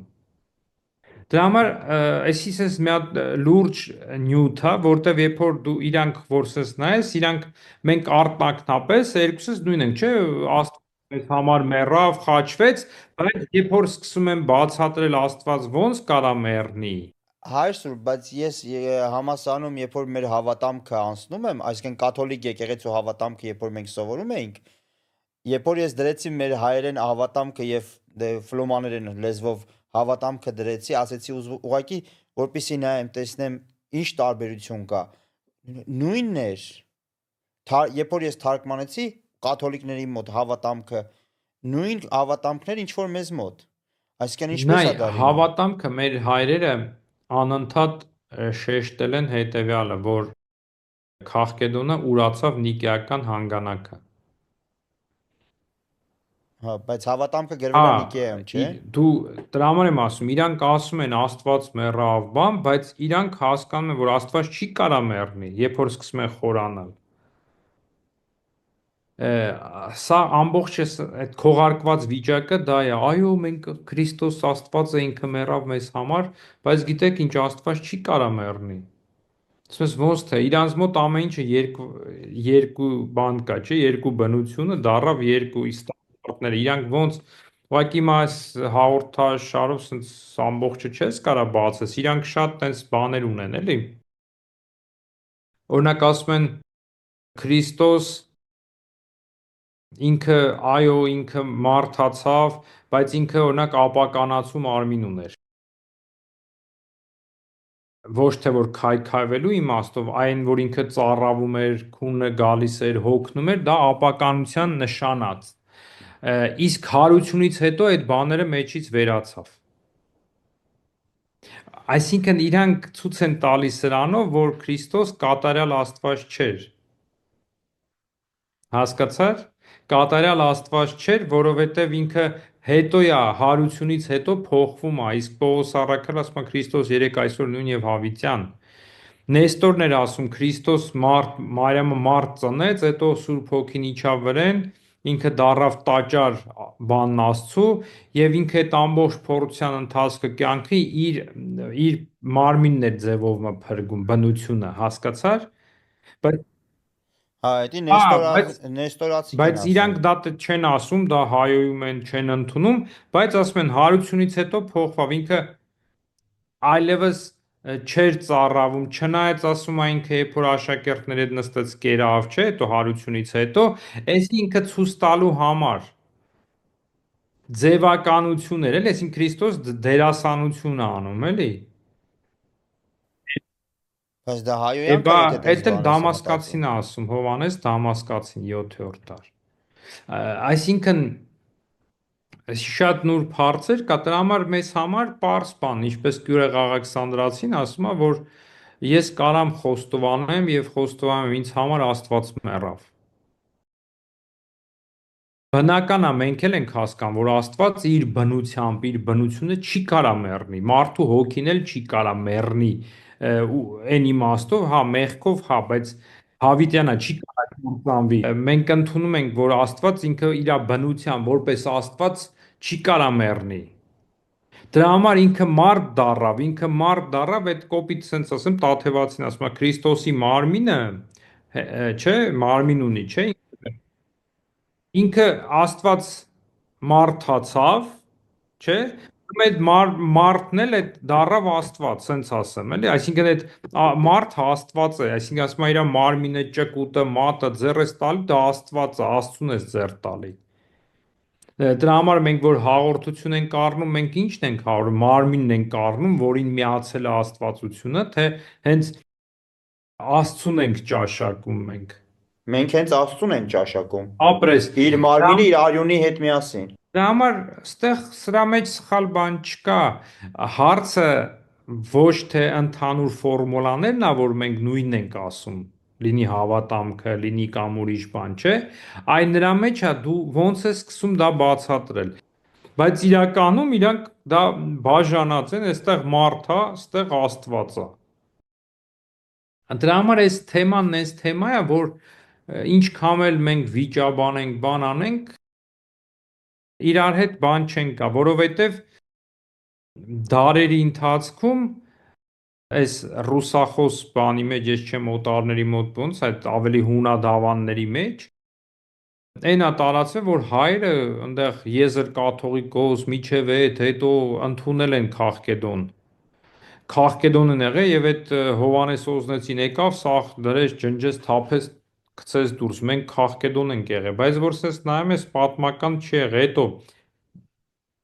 Դրա համար էսի սես մի հատ լուրջ նյութ է, որտեվ երբ որ դու իրանք որ սես նայես, իրանք մենք արտակնապես երկուսս նույն ենք, չէ, Աստված մեզ համար մեռավ, խաչվեց, բայց երբ որ սկսում են բացատրել Աստված ոնց կարա մեռնի։ Հայր Սուրբ, բայց ես համասարանում, երբ որ մեր հավատամքը անցնում եմ, այսինքն կաթոլիկ եկեղեցու հավատամքը, երբ որ մենք սովորում էինք, երբ որ ես դրեցի մեր հայերեն հավատամքը եւ ֆլոմաներեն լեզվով հավատամքը դրեցի, ասեցի ուղղակի որպեսի նայեմ, տեսնեմ ինչ տարբերություն կա։ Նույնն էր։ Երբ որ ես թարգմանեցի կաթոլիկների մոտ հավատամքը, նույն հավատամքներ ինչ որ մեզ մոտ։ Այսինքն ինչպես է Նայ, դա լինում։ հավատամքը մեր հայրերը անընդհատ շեշտել են հետևյալը, որ Քաղկեդոնը ուրացավ նիկեական հանգանակը։ Հա, բայց հավատամքը Հա, գրվել է Նիկեայում, չէ՞։ դու դրա համար եմ ասում, իրանք ասում են Աստված մեռավ, բան, բայց իրանք հասկանում են, որ Աստված չի կարա մեռնի, երբ որ սկսում են խորանալ։ Սա ամբողջ այդ քողարկված վիճակը դա է, այո, մենք Քրիստոս Աստված է, ինքը մեռավ մեզ համար, բայց գիտեք ինչ, Աստված չի կարա մեռնի։ Ասես ոնց թե իրանց մոտ ամեն ինչը երկու բան կա, չէ, երկու բնությունը, դառավ երկու ստանդարտներ։ Իրանք ոնց ուղղակի մաս հաղորդաշարով սենց ամբողջը չես կարա բացես։ Իրանք շատ տենց բաներ ունեն, էլի։ Օրինակ ասում են Քրիստոս ինքը, այո, ինքը մարդացավ, բայց ինքը օրինակ ապականացու մարմին ուներ։ Ոչ թե որ քայքայվելու իմաստով, այն որ ինքը ծառավում էր, քունը գալիս էր, հոգնում էր, դա ապականության նշանած։ Իսկ հարությունից հետո այդ բաները մեջից վերացավ։ Այսինքն իրանք ցույց են տալիս սրանով, որ Քրիստոս կատարյալ Աստված չէր։ Հասկացա՞ր։ Կատարյալ Աստված չէր, որովհետև ինքը հետո է հարությունից հետո փոխվում է, իսկ Պողոս առաքյալը ասում է Քրիստոս երեք այսօր նույն եւ հավիտյան։ Նեստորն էր ասում Քրիստոս մարդ Մարիամը մարդ ծնեց, հետո Սուրբ Հոգին իջավ վրեն, ինքը դառավ տաճար բանն Աստծու եւ ինքը այդ ամբողջ փորձության ընթացքը կյանքի իր մարմինն էր ձևով փրկում բնությունը, հասկացա՞ր։ Բայց Հա, դա հա, բայց նեստորացիք են բայց ասում։ իրանք դա չեն ասում, դա հայոյում են, չեն ընդունում, բայց ասում են հարությունից հետո փոխվավ ինքը այլևս չէր ծառավում, չնայած ասում է ինքը երբ որ աշակերտների հետ նստեց կերավ, չէ, հետո հարությունից հետո, այս ինքը ցույց տալու համար ձևականություն էր, էլի, այսինքն Քրիստոս դերասանություն է անում, էլի։ Բայց դա հայոյան կա, Բա եթե տես էդ էլ բան ես մտածում։ Դամասկացին է ասում, Հովանես Դամասկացին 7-րդ դար։ Այսինքն շատ նուրբ հարցեր կա, դրա համար պարզ բան, ինչպես Գյուրեղ Աղաքսանդրացին ասում է, որ ես կարամ խոստովանեմ եւ խոստովանում ինձ համար Աստված մեռավ։ Բնական է, մենք էլ ենք հասկանում, որ Աստված իր բնությամբ, իր բնությունը չի կարա մեռնի, մարդու հոգին էլ չի կարա մեռնի, այն իմաստով, հա, մեղքով, հա, բայց Հավիտյանը չի կարա կործանվի։ Մենք ընդունում ենք, որ Աստված ինքը իր բնությամբ, որպես Աստված չի կարա մեռնի։ Դրա համար ինքը մարդ դառավ, այդ կոպիտ sense ասեմ, Տաթևացին ասում է Քրիստոսի մարմինը, չէ, մարմին ունի, չէ, ինքը Աստված մարդացավ, չէ, այդ մարդն էլ այդ դառավ Աստված, սենց ասեմ, էլի, այսինքն այդ մարդը Աստված է, այսինքն ասում է իր մարմինը, ճկուտը, մատը ձեռ ես տալի, դա Աստված է, Աստծուն ես ձեռ տալի։ Դրա համար մենք որ հաղորդություն ենք առնում, մենք ի՞նչն ենք հաղորդում, մարմինն ենք առնում, որին միացել է Աստվածությունը, թե հենց Աստծուն ենք ճաշակում մենք։ Մենք հենց Աստծուն ենք ճաշակում։ Ապրես։ Իր մարմինը իր արյունի հետ միասին։ Դրա համար ստեղ սրա մեջ սխալ բան չկա։ Հարցը ոչ թե ընդհանուր ֆորմուլաներն ա, որ մենք նույնն ենք ասում, լինի հավատամքը, լինի կամ ուրիշ բան, չէ, այլ նրա մեջ է դու ոնց ես սկսում դա բացատրել։ Բայց իրականում իրանք դա բաժանած են, այստեղ մարդ է, այստեղ Աստված է։ Դրա համար այս թեման այս թեմա է, որ ինչքան էլ մենք վիճաբանենք, բան անենք, իրար հետ բան չեն կա, որովհետև դարերի ընթացքում այս ռուսախոս բանի մեջ, ես չեմ օտարների մոտ ոնց, այդ ավելի հունադավանների մեջ, այն է տարածվել, որ հայրը այնտեղ եզր կաթողիկոս, միջև այդ, հետո ընդունել են Քաղկեդոն։ Քաղկեդոն են եղել եւ այդ Հովանես Օզնեցին եկավ, սաղ դրեց, ջնջեց, թափեց, գցեց դուրս։ Մենք Քաղկեդոն ենք եղել, բայց որ սենց նայում ես պատմական չի եղել, հետո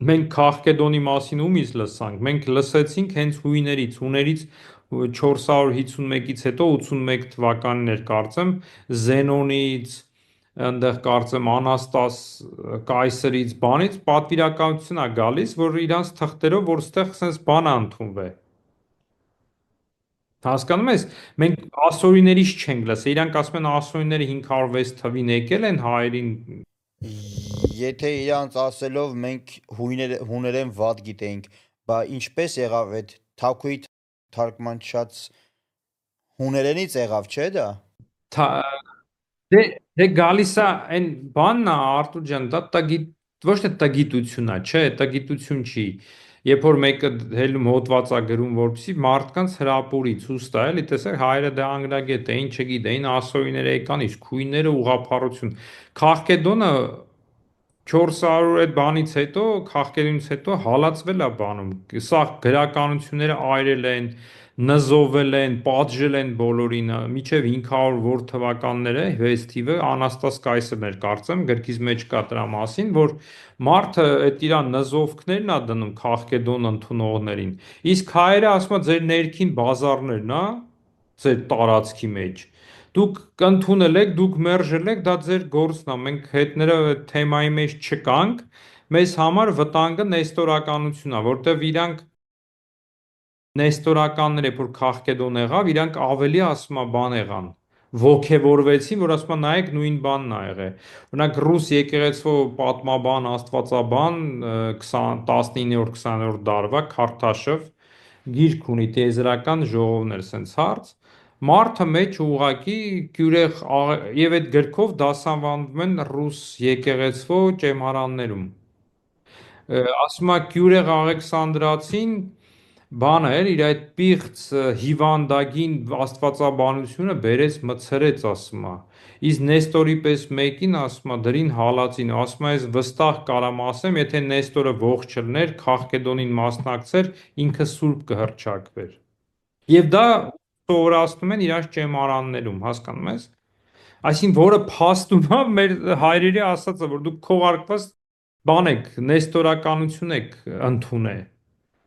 մենք Քաղկեդոնի մասին ումից լսանք, մենք լսեցինք հենց հույներից 451-ից հետո 81 թվականին էր կարծեմ, Զենոնից, այնտեղ կարծեմ Անաստաս կայսրից, բանից պատվիրակություն է գալիս, որ իրանց թղթերով, որ ստեղ սենց բան է ընդունվել։ Հասկանում ես, մենք ասորիներից չենք լսել, իրանք ասում են ասորիները 506 թվին եկել են հայերին Եթե իրանց ասելով մենք հուներեն վատ գիտենք, բա ինչպես եղավ այդ թակուի թարգմանչած հուներենից եղավ, չէ՞ դա։ Դե գալիս է այն բանն է Արտուր ջան, դա ոչ թե տգիտություն է, չէ, տգիտություն չի։ Երբ որ մեկը հելում հոդված է գրում, որպեսզի մարդկանց հրապուրի, ցույց տա, էլի, տեսեք, հայերը դա անգրագետ էին, չգիտեին, ասորիները եկան, իսկ քույները ուղղափառություն։ Քաղկեդոնը 400 այդ բանից հետո, Քաղկեդոնից հետո հալածվել է բանում։ Սա գրականությունները այրել են, նզովել են, պատժել են բոլորին, մինչև 500 որ թվականները, 6 թիվը Անաստաս կայսրն էր, կարծեմ, գրքից մեջ կա դրա մասին, որ մարդը այդ իր նզովքներն է դնում Քաղկեդոն ընդունողներին։ Իսկ հայերը ասում է ձեր ներքին բազարներն, հա, ձեր տարածքի մեջ։ Դուք ընդունել եք, դուք մերժել եք, դա ձեր գործն է։ Մենք հետները թեմայի մեջ չկանք, մեզ համար վտանգը նեստորականությունն է, որտեվ իրանք նեստորականները, երբ որ Քաղկեդոն եղավ, իրանք ավելի ասում է բան եղան, ոգևորվեցին, որ ասում է նայեք նույն բանն ա եղել։ Օրինակ ռուս եկեղեցու պատմաբան, աստվածաբան 19-րդ 20-րդ դարվա Քարթաշով գիրք ունի տիեզերական ժողովներ, սենց հարց։ Մարդը մեջ ուղակի գյուրեղ եւ այդ գրքով դասավանդվում են ռուս եկեղեցու ճեմարաններում։ Ասում է Գյուրեղ Աղեքսանդրացին բանը էր, իր այդ պիղծ հիվանդագին աստվածաբանությունը բերեց մցրեց, ասում է։ Իսկ Նեստորի պես մեկին ասում է դրին հալածին, ասում է ես վստահ կարամ ասեմ, եթե Նեստորը ողջ չլներ, Քաղկեդոնին մասնակցեր, ինքը սուրբ կհռչակվեր։ Եվ դա սովորացնում են իրանց ճեմարաններում, հասկանում ես։ Այսինքն որը փաստում է մեր հայրերի ասածը, որ դուք քողարկված բան եք, նեստորականություն եք ընդունել։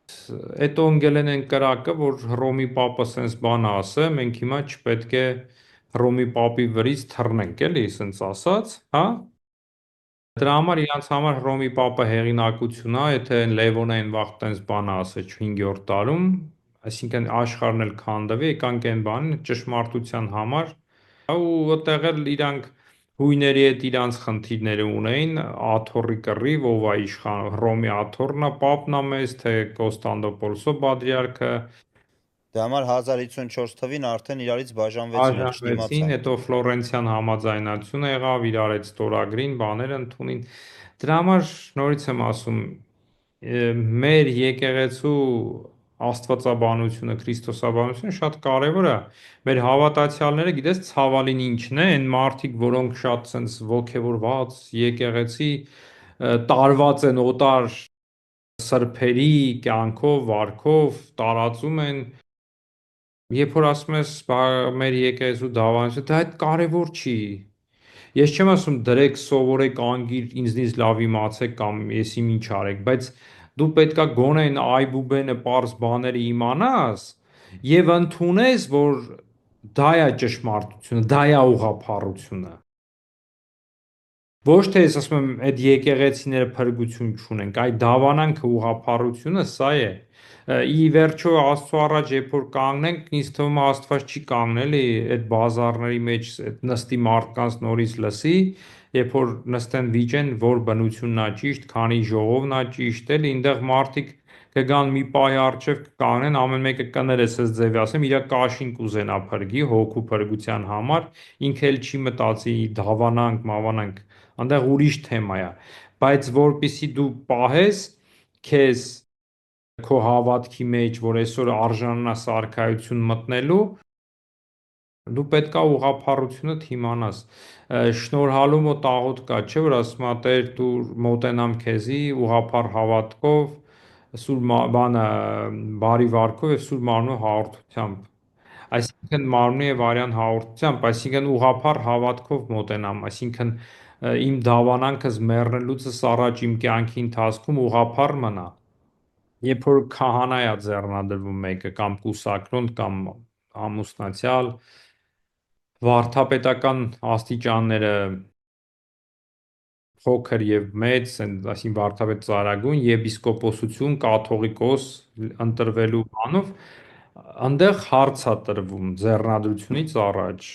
Այդ ընկելեն են կրակը, որ Հռոմի Պապը սենց բան ասե, մենք հիմա չպետք է Հռոմի Պապի վրից թռնենք, էլի, սենց ասած, հա։ Դրա համար իրանց համար Հռոմի Պապը հեղինակություն է, եթե Լևոնային վաղ տենց բան ասե 5-րդ դարում, այսինքն աշխարհն էլ քանդվի, եկանք այն բանին ճշմարտության համար, ու այդտեղ էլ իրանք հույների հետ իրանց խնդիրները ունեին, Աթոռի կռիվ, ով է իշխան, Հռոմի Աթոռն է, Պապն է մեծ, թե Կոստանդնոպոլսո պատրիարքը, Դե համար 1054 թվին արդեն իրարից բաժանվեցին, էլ բաժանվեցին, չդիմացան։ հետո Ֆլորենցիան համաձայնությունը եղավ, իրար այդ ստորագրին, բաները ընդունին։ Դրա համար նորից եմ ասում, մեր եկեղեցու աստվածաբանությունը, քրիստոսաբանությունը շատ կարևոր է։ Մեր հավատացյալները, գիտես, ցավալին ինչն է, այն մարդիկ, որոնք շատ sense ոգևորված, եկեղեցի տարված են օտար սրբերի կյանքով, վարքով, տարածում են, երբ որ ասում ես մեր եկեղեցու դավանությունը, դա այդ կարևոր չի։ Ես չեմ ասում դրեք, սովորեք, անգիր, ինձնից լավ իմացեք կամ ես իմ ինչ արեք, բայց դու պետքա գոնե այն այբուբենը པարզ բաները իմանաս եւ ընդունես, որ դա է ճշմարտությունը, դա է ուղղափառությունը։ Ոչ թե ես ասում եմ այդ եկեղեցիները փրկություն չունենք, այդ դավանանքը ուղղափառությունը սա է։ Ի վերջո Աստծո առաջ երբ որ կանգնենք, ինձ թվում է Աստված չի կանգնել այդ բազարների մեջ այդ նստի մարդկանց նորից լսի, երբ որ նստեն վիճեն, որ բնությունն է ճիշտ, քանի ժողովն է ճիշտ, էլի այնտեղ մարդիկ կգան մի պահի առջև կկանեն, ամեն մեկը կներես այս ձևի ասեմ, իր կաշին կուզենա փրկի հոգու փրկության համար, ինքը էլ չի մտածի դավանանք, մավանանք, այնտեղ ուրիշ թեմա է, բայց որpիսի դու պահես քեզ քո հավատքի մեջ, որ այսօր արժանանա սարքայություն մտնելու, դու պետքա ուղղափառությունը իմանաս։ Շնորհալու մոտ աղոթ կա, չէ՞ որ ասում է Տեր դու մոտենամ քեզի ուղղափառ հավատքով, սուր բանը բարի վարքով եւ սուր մարմնու հաղորդությամբ։ Այսինքն մարմնի եւ արյան հաղորդությամբ, այսինքն ուղղափառ հավատքով մոտենամ, այսինքն իմ դավանանքս մեռնելուցս առաջ իմ կյանքի ընթացքում ուղղափառ մնա։ Երբ որ քահանա է ձեռնադրվում մեկը կամ կուսակրոն կամ ամուսնացյալ, վարդապետական աստիճանները փոքր եւ մեծ, այսինքն վարդապետ ծառայգուն, եպիսկոպոսություն, կաթողիկոս ընտրվելու բանով, այնտեղ հարց է տրվում ձեռնադրությունից առաջ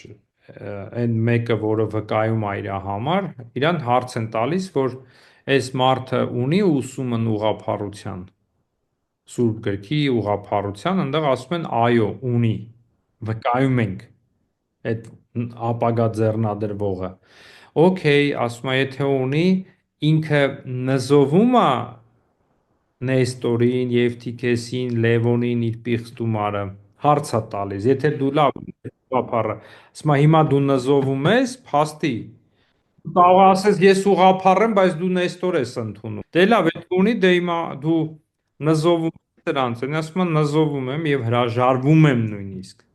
այն մեկը, որը վկայում է իր համար, իրան հարց են տալիս, որ այս մարդը ունի ուսումն ուղղափառության, Սուրբ գրքի ուղղափառության, այնտեղ ասում են այո, ունի, վկայում ենք այդ ապագա ձեռնադրվողը։ Okay, ասում է, եթե ունի, ինքը նզովում է Նեստորին, Եվթիքեսին, Լևոնին իր պիղծտումարը, հարց է տալիս, եթե դու լավ ուղղափառը, ասում է, հիմա դու նզովում ես, փաստի, դու կարող ասես ես ուղղափառ եմ, բայց դու Նեստոր ես ընդունում։ Դե լավ, եթե ունի, դե հիմա դու նզովում ես դրանց, ասում եմ նզովում եմ եւ հրաժարվում եմ նույնիսկ։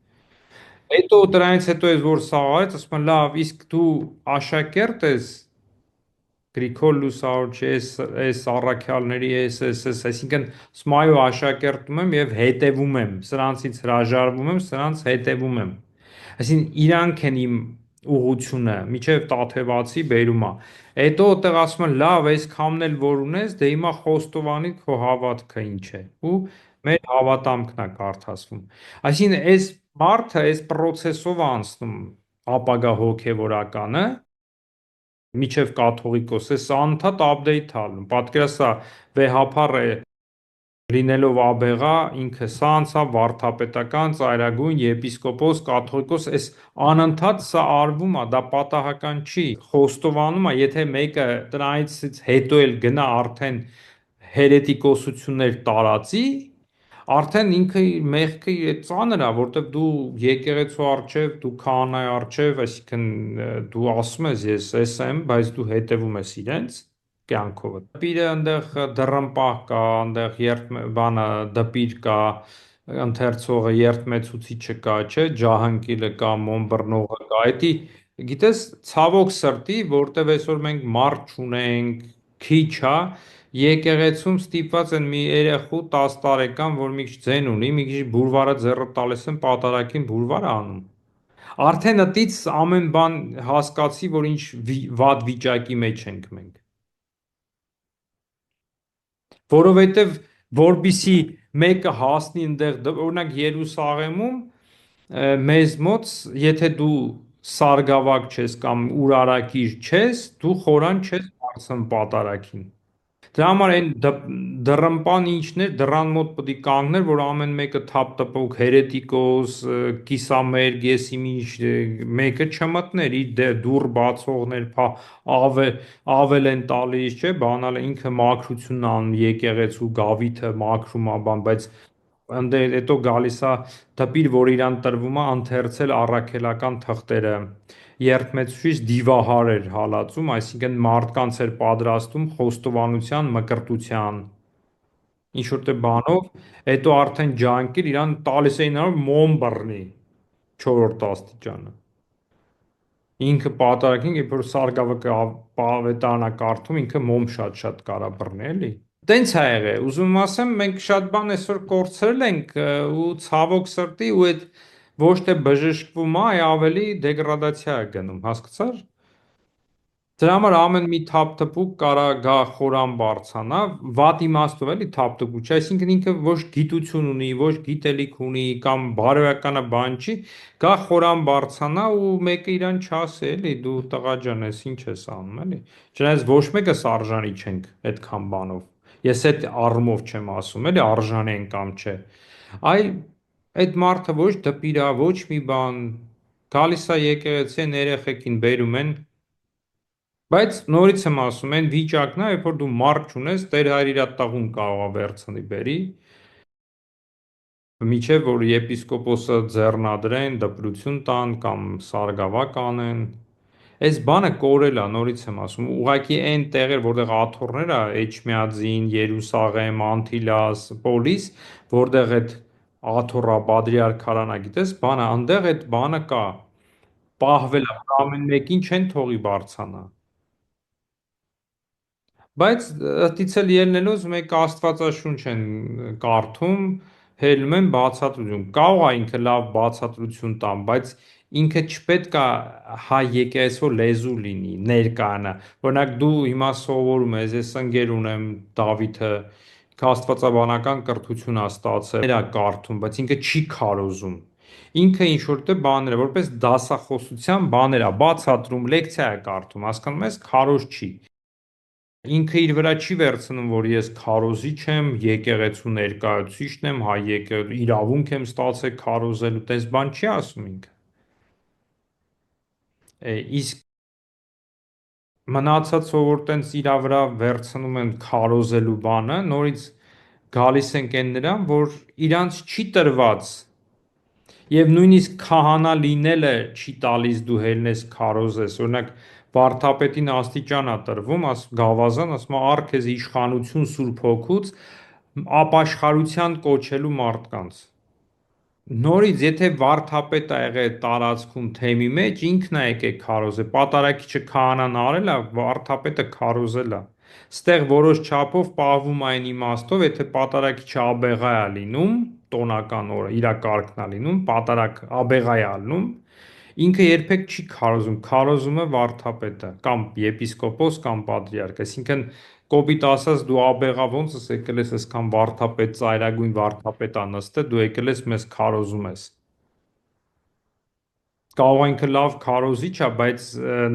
Հետո դրանից հետո ես որ սա արեց, ասում եմ լավ, իսկ դու աշակերտ ես Գրիգոր Լուսավորչի այս առաքյալների այսինքն ասում այո աշակերտում եմ եւ հետևում եմ, սրանցից հրաժարվում եմ, սրանց հետևում եմ։ Այսինքն իրանք են իմ ուղությունը, միջև Տաթևացի բերումա։ Հետո այդտեղ ասում են լավ, այս քամն էլ որ ունես, դե հիմա խոստովանի քո հավատքը ինչ է։ Ու մեր հավատամքն է կարդասվում։ Այսինքն այս մարդը այս process-ով անցնում ապագա հոգևորականը միջև կաթողիկոս է, սա անդադ update ալնում, պատկերասա վեհափառ է լինելով աբեղա, ինքը սա անցավ վարդապետական, ծայրագույն, եպիսկոպոս, կաթողիկոս, այս անընդհատ սա արվում է, դա պատահական չի, խոստովանում է, եթե մեկը տնայից հետո էլ գնա արդեն հերետիկոսություններ տարածի, արդեն ինքը մեղքը ծանր է, որտեվ դու եկեղեցու առջև, դու քահանայի առջև, այսինքն դու ասում ես ես էս եմ, բայց դու հետևում ես իրենց կյանքով։ Դպիրը այնտեղ դռնպահ կա, այնտեղ բանը դպիր կա, ընթերցողը երթմեցուցիչը կա, չէ, ջահանգիլը կա, մոմբռնողը կա, էդի գիտես ցավոք սրտի, որտեվ այսօր մենք մարդ չունենք, քիչ է, եկեղեցում ստիպված են մի երեխու 10 տարեկան, որ մի քիչ ձեն ունի, մի քիչ բուրվարը ձեռը տալիս են պատարագին բուրվար անում։ Արդեն ըտից ամեն բան հասկացի, որ ինչ վատ վիճակի մեջ ենք մենք։ Որովհետև որբիսի մեկը հասնի այնտեղ, օրինակ Երուսաղեմում մեզ մոտ, եթե դու սարգսավակ չես կամ ուրարակիր չես, դու խորան չես դարձն պատարագին։ Դրա համար այն դռնպան ինչն էր, դռան մոտ պետք է կանգներ, որ ամեն մեկը թափ տպող հերետիկոս, կիսամերգ, եսիմինչ մեկը չմտներ, իր դուռ բացողներ, ավել են տալիս, չէ, բանալ ինքը մաքրությունն անում, եկեղեցու գավիթը մաքրում ա, բան, բայց ընդ հետո գալիս է դպիր, որ իրան տրվում է ընթերցել առաքելական թղթերը երդմեցուշից դիվահար էր հալածում, այսինքն մարդկանց էր պատրաստում խոստովանության, մկրտության, ինչ որտե բանով, հետո արդեն ջանկիր իրան տալիս էին նրան մոմ բռնի 4-րդ աստիճանը։ Ինքը պատարագին, երբ որ սարգսակը պավետարանա կարդում, ինքը մոմ շատ-շատ կարա բռնի, էլի։ Տենց ա եղել, ուզում եմ ասեմ, մենք շատ բան այսօր կորցրել ենք ու ցավոք սրտի ու այդ ոչ թե բժշկվում է, այլ ավելի դեգրադացիա է գնում, հասկացա՞ր։ Դրա համար ամեն մի թափթփուկ կարա գա խորան բարձանա, վատ իմաստով էլի թափթփուկ, չէ, այսինքն ինքը ոչ գիտություն ունի, ոչ գիտելիք ունի կամ բարոյականը բան չի, գա խորան բարձանա ու մեկը իրան չասի, էլի դու տղա ջան, ես ինչ ես անում, էլի։ Չնայած ոչ մեկս արժանի չենք այդքան բանով։ Ես այդ առումով չեմ ասում, էլի արժանի են կամ չէ։ Այ այդ մարդը ոչ դպիր է, ոչ մի բան, գալիս է եկեղեցի են երեխեքին բերում են, բայց նորից եմ ասում, այն վիճակն է, երբ որ դու մարդ չունես, Տեր Հայր իրա տաղուն կարող է վերցնի բերի, միջև որ եպիսկոպոսը ձեռնադրեն, դպրություն տան կամ սարգսավակ անեն, այս բանը կորել է, նորից եմ ասում, ուղղակի այն տեղեր, որտեղ աթոռներ է, Էջմիածին, Երուսաղեմ, Անտիլաս, Պոլիս, որտեղ այդ աթոռա, պատրիարքարանա, գիտես, բանը, այնտեղ այդ բանը կա, պահվել է, ամեն մեկին չեն թողի բարձանա։ Բայց ըտից էլ ելնելուց մեկ Աստվածաշունչ են կարդում, հելնում են բացատրություն։ Կարող է ինքը լավ բացատրություն տան, բայց ինքը չպետք է հայ եկեղեցու լեզու լինի, ներկանա։ Օրինակ դու հիմա սովորում ես, ես ընկեր ունեմ Դավիթը, աստվածաբանական կրթություն է ստացել, նրա կարդում, բայց ինքը չի քարոզում։ Ինքը ինչ որտե բաներ է, որպես դասախոսության բաներ է, բացատրում, լեկցիա է կարդում, հասկանում ես, քարոզ չի։ Ինքը իր վրա չի վերցնում, որ ես քարոզիչ եմ, եկեղեցու ներկայացուցիչն եմ, հայ եկեղեցու իրավունք եմ ստացել քարոզելու, տես բան չի ասում ինքը։ Իսկ մնացած ով որ տենց իր վրա վերցնում են քարոզելու բանը, նորից գալիս ենք այն նրան, որ իրանց չի տրված եւ նույնիսկ քահանա լինելը չի տալիս դու հելնես քարոզես, օրինակ վարդապետին աստիճան է տրվում, գավազան, ասում է առ քեզ իշխանություն Սուրբ Հոգուց ապաշխարության կոչելու մարդկանց։ Նորից, եթե վարդապետ ա եղել տարածքում թեմի մեջ, ինքն է եկել քարոզել, պատարագիչը քահանան արել ա, վարդապետը քարոզել ա։ Ստեղ որոշ չափով պահվում այն իմաստով, եթե պատարագիչը աբեղա է լինում, տոնական օրը իրա կարգն է լինում, պատարագ աբեղա է ալնում, ինքը երբեք չի քարոզում, քարոզում է վարդապետը, կամ եպիսկոպոս, կամ պատրիարք, այսինքն կոպիտ ասած դու աբեղա ոնց ես եկել ես այսքան վարդապետ, ծայրագույն վարդապետ ա նստել, դու եկել ես մեզ քարոզում ես։ Կարող է ինքը լավ քարոզիչ ա, բայց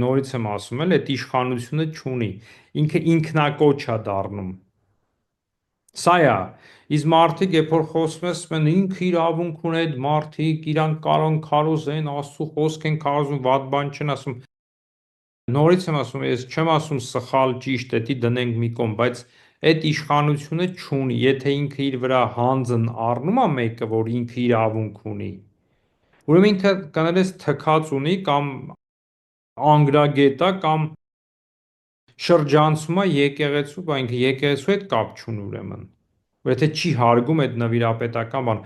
նորից եմ ասում էլ, այդ իշխանությունը չունի, ինքը ինքնակոչ ա դառնում։ Սա է, իսկ մարդիկ, երբ որ խոսում ես, ասում են ինքը իրավունք ունի, այդ մարդիկ իրան կարող են քարոզեն, Աստծո խոսք են քարոզում, վատ բան չեն ասում։ Նորից եմ ասում, ես չեմ ասում սխալ, ճիշտ, դա դնենք մի կողմ, բայց այդ իշխանությունը չունի, եթե ինքը իր վրա հանձն առնում է մեկը, որ ինքը իրավունք ունի, ուրեմն ինքը կներես թքած ունի կամ անգրագետ է կամ շրջանցում է եկեղեցու, բա ինքը եկեղեցու հետ կապ չունի ուրեմն։ Որ եթե չի հարգում այդ նվիրապետական բան,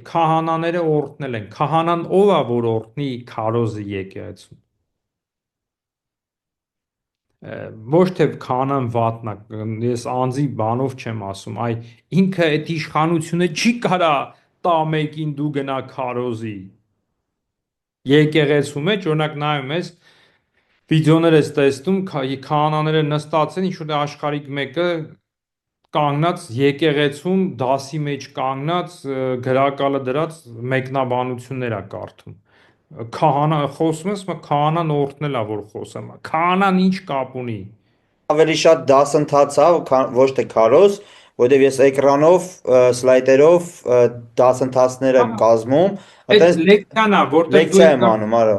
քահանաները օրհնել են, քահանան ով է որ օրհնի քարոզի եկեղեցուն։ Ոչ թե քանան վատնա, ես անձի բանով չեմ ասում, այ ինքը այդ իշխանությունը չի կարա տա մեկին դու գնա քարոզի։ Եկեղեցու մեջ օրինակ նայում ես վիդեոներ ես տեսնում, քահանաները նստած են, ինչ-որ աշխարհիկ մեկը կանգնած եկեղեցում դասի մեջ կանգնած գրակալը դրած մեկնաբանություններ է կարդում։ Քահանա խոսում ես, քահանան օրհնել է որ խոսում։ Քահանան ինչ կապ ունի։ Ավելի շատ դասընթաց է, ոչ թե քարոզ, որովհետև ես էկրանով, սլայդերով դասընթացներ եմ կազմում, Այդ այտենց լեկցիան է, որտեղ դու լեկցիա եմ անում, արա։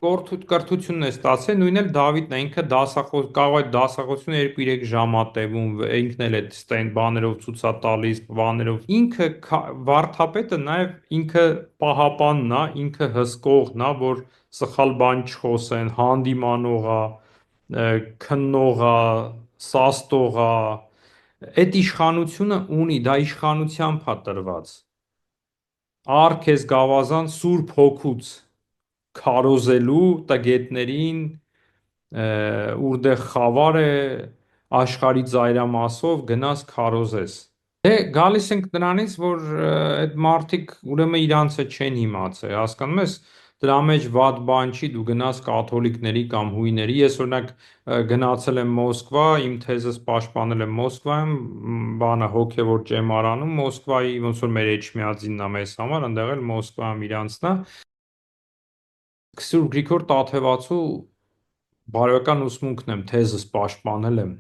կրթությունն է ստացել, նույնն էլ Դավիթն է, ինքը դասախոս, կարող է դասախոսությունը 2-3 ժամ ա տևում, ինքն էլ է ստեն բաներով ցույց տալիս, բաներով։ Ինքը վարդապետը նաև ինքը պահապանն է, ինքը հսկողն է, որ սխալ բան չխոսեն, հանդիմանող է, քննող է, սաստող է։ Այդ իշխանությունը ունի, դա իշխանությամբ է տրված։ Ար քեզ գավազան Սուրբ Հոգուց քարոզելու տգետներին, ուր դեղ խավար է, աշխարհի ծայրամասով գնաս քարոզես։ Դե գալիս ենք նրանից, որ այդ մարդիկ ուրեմն իրանցը չեն իմացել, հասկանում ես, դրա մեջ վատ բան չի, դու գնաս կաթոլիկների կամ հույների, ես օրինակ գնացել եմ Մոսկվա, իմ թեզս պաշտպանել եմ Մոսկվայում, բանը հոգևոր ճեմարանում Մոսկվայի, ոնց որ մեր Էջմիածինն է մեզ համար, ընդեղ էլ Մոսկվայում իրանցն է, Սուրբ Գրիգոր Տաթևացու բարոյական ուսմունքն եմ, թեզս պաշտպանել եմ,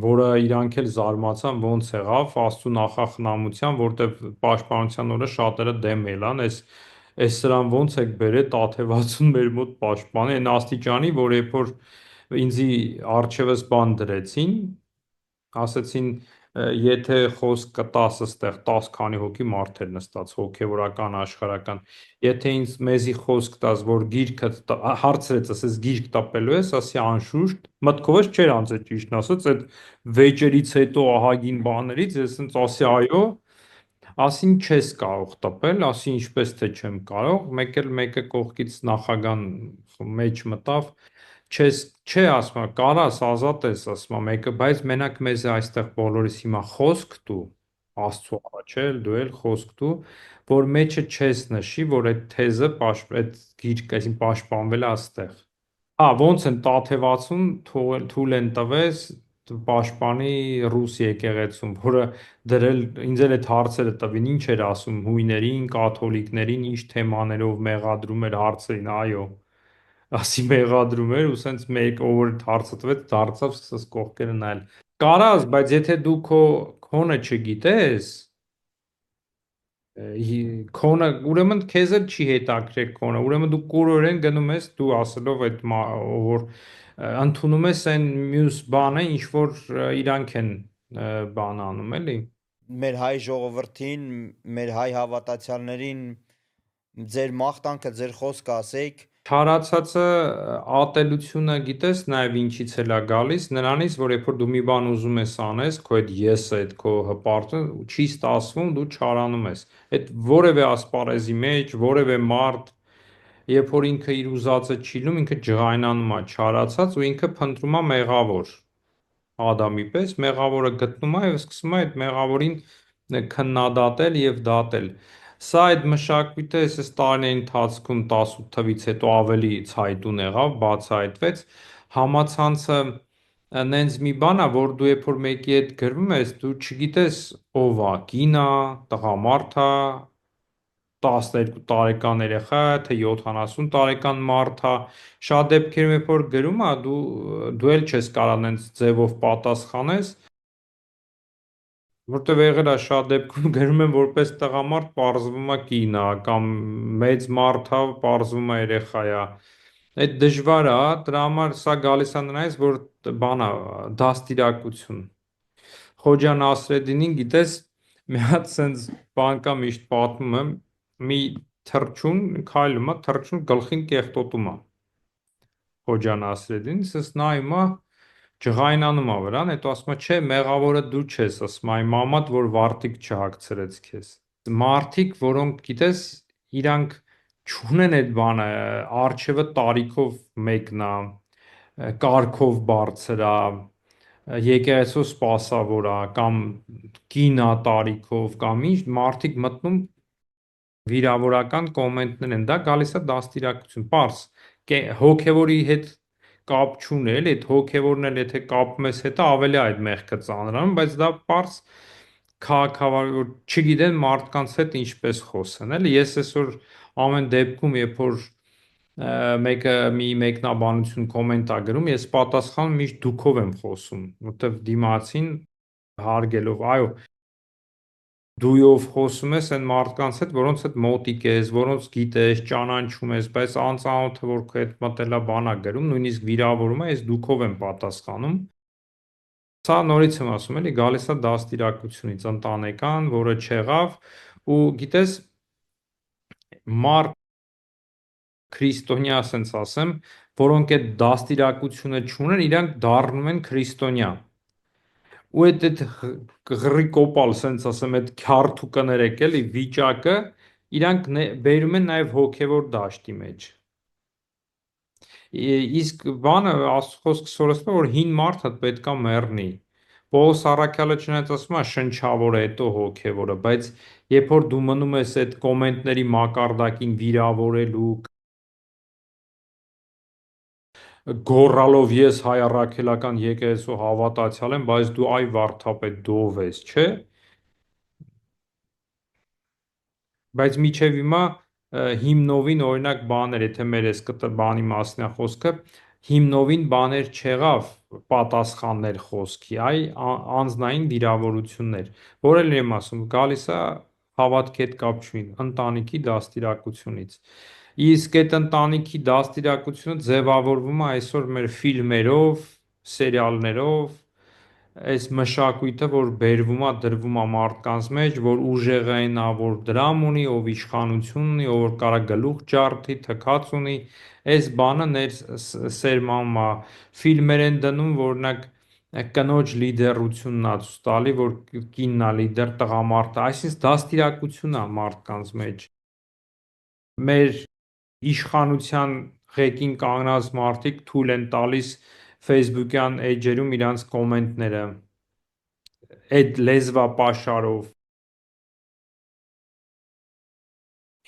որը իրանք էլ զարմացան ոնց եղավ Աստծո նախախնամության, որտեվ պաշտպանության օրը շատերը դեմ ելան, այս սրան ոնց եք բերել Տաթևացուն մեր մոտ պաշտպանի, այն աստիճանի, որ երբ որ ինձի առջևս բան դրեցին, ասեցին եթե խոսք կտաս այստեղ 10 քանի հոգի մարդ էր նստած հոգևորական աշխարհական եթե ինձ մեզի խոսք տաս որ գիրքը հարցրեց ասես գիրք տպելու ես ասի անշուշտ մտքովս չէր անցել ճիշտն ասած այդ վեճերից հետո ահագին բաներից ես ինձ ասի այո ասին չես կարող տպել ասի ինչպես թե չեմ կարող մեկ էլ մեկը կողքից նախագահան մեջ մտավ չէ ասում կարաս ազատ ես ասում մեկը բայց մենակ մեզ այստեղ բոլորիս հիմա խոսք տու Աստծո առաջ էլ դու էլ խոսք տու որ մեջը չես նշի որ այդ թեզը այդ գիրքը այսին պաշտպանվել է այստեղ ոնց են Տաթևացուն թույլ են տվես պաշտպանի ռուս եկեղեցում որը դրել ինձ էլ այդ հարցերը տվին ինչ էր ասում հույներին կաթոլիկներին ինչ թեմաներով մեղադրում էր հարցերին այո ասի մեղադրում էր ու սենց մեկ ով որ հարցը տվեց դարձավ սկսեց կողքերը նայել կարաս բայց եթե դու քոնը չգիտես քոնը ուրեմն քեզ էլ չի հետաքրիր քոնը ուրեմն դու կուրորեն գնում ես դու ասելով այդ որ ընդունում ես այն մյուս բանը ինչ որ իրանք են բան անում էլի Մեր հայ ժողովրդին, մեր հայ հավատացյալներին ձեր մաղթանքը, ձեր խոսքը ասեիք Չարացածը ատելությունը գիտես նաև ինչից էլ է գալիս նրանից որ երբ որ դու մի բան ուզում ես անես քո այդ եսը այդ քո հպարտը չի ստացվում դու չարանում ես այդ որևէ ասպարեզի մեջ որևէ մարդ երբ որ ինքը իր ուզածը չի լում ինքը ջղայնանում է չարացած ու ինքը փնտրում է մեղավոր Ադամի պես մեղավորը գտնում է եւ սկսում է այդ մեղավորին քննադատել եւ դատել Սա այդ մշակույթը այս տարիների ընթացքում 18 թվից հետո ավելի ցայտուն եղավ, բացահայտվեց։ Համացանցը նենց մի բան է, որ դու երբ որ մեկի հետ գրվում ես, դու չգիտես ով է, կին է, տղամարդ է, 12 տարեկան երեխա է, թե 70 տարեկան մարդ է։ Շատ դեպքերում երբ որ գրում է, դու էլ չես կարող նենց ձևով պատասխանես, Որտեվ եղել է շատ դեպքում գրում են որպես տղամարդ պարզվում է կին է կամ մեծ մարդ է պարզվում է երեխա է այդ դժվար է դրա համար սա գալիս է նրանից որ բան է դաստիարակություն Խոջա Նասրեդդինին գիտես մի հատ sense բան կա միշտ պատմում եմ մի թռչուն քայլում է թռչուն գլխին կեղտոտում է Խոջա Նասրեդդին sense նայում է ջղայնանում է վրան, հետո ասում է, չէ, մեղավորը դու չես, ասում է, մամադ, որ վարտիք չհագցրեց քեզ։ Մարդիկ, որոնք գիտես, իրանք չունեն այդ բանը, արջևը տարիքով մեկն է, կարգով բարձր է, եկեղեցու սպասավոր է կամ կին է տարիքով կամ ինչ, մարդիկ մտնում վիրավորական կոմենտներ են, դա գալիս է դաստիարակություն, պարզ, հոգևորի հետ կապ չունի, էլի, այդ հոգևորն էլ եթե կապում ես հետը ավելի է այդ մեղքը ծանրանում, բայց դա պարզ քաղաքավար չգիտեն մարդկանց հետ ինչպես խոսեն, էլի, ես այսօր ամեն դեպքում, երբ որ մեկը մի մեկնաբանություն կոմենտ է գրում, ես պատասխանում միշտ դուքով եմ խոսում, որտեվ դիմացին հարգելով, այո, դույով խոսում ես այն մարդկանց հետ, որոնց հետ մոտիկ ես, որոնց գիտես, ճանաչում ես, բայց անծանոթը որ քո հետ մտել է բան է գրում, նույնիսկ վիրավորում է, ես դուքով եմ պատասխանում։ Սա նորից եմ ասում, էլի, գալիս է դաստիարակությունից ընտանեկան, որը չեղավ, ու գիտես, մարդ քրիստոնյա, ասենց ասեմ, որոնք այդ դաստիարակությունը չունեն, իրանք դառնում են քրիստոնյա։ Ու այդ ղռի կոպալ, սենց ասեմ, այդ քյարթու կներեք էլի վիճակը, իրանք բերում են նաև հոգևոր դաշտի մեջ։ Իսկ բանը խոսքը սորոսում է, որ հին մարդը պետքա մեռնի։ Պողոս առաքյալը չնայած ասում է շնչավոր է, հետո հոգևորը, բայց երբ որ դու մնում ես այդ կոմենտների մակարդակին վիրավորելու, գոռալով ես հայ առաքելական եկեղեցու հավատացյալ եմ, բայց դու այ վարդապետ դով ես, չէ՞։ Բայց միջև հիմա հիմնովին օրինակ բաներ, եթե մեր այս բանի մասն է խոսքը, հիմնովին բաներ չեղավ պատասխաններ խոսքի, այ անձնային վիրավորություններ, որ էլ եմ ասում, գալիս է հավատքի հետ կապ չունի, ընտանիքի դաստիարակությունից։ Իսկ այդ ընտանիքի դաստիարակությունը ձևավորվում է այսօր մեր ֆիլմերով, սերիալներով, այս մշակույթը, որ բերվում է, դրվում է մարդկանց մեջ, որ ուժեղային է, որ դրամ ունի, ով իշխանություն ունի, ով որ կարա գլուխ ջարդի, թքած ունի, այս բանը սերմանում է, ֆիլմեր են դնում, որ օրինակ կնոջ լիդերությունն է ցույց տալի, որ կինն է լիդեր, տղամարդը, այսինքն դաստիարակություն է մարդկանց մեջ։ Մեր իշխանության ղեկին կանգնած մարդիկ թույլ են տալիս Facebook-յան էջերում իրանց կոմենտները այդ լեզվապաշարով։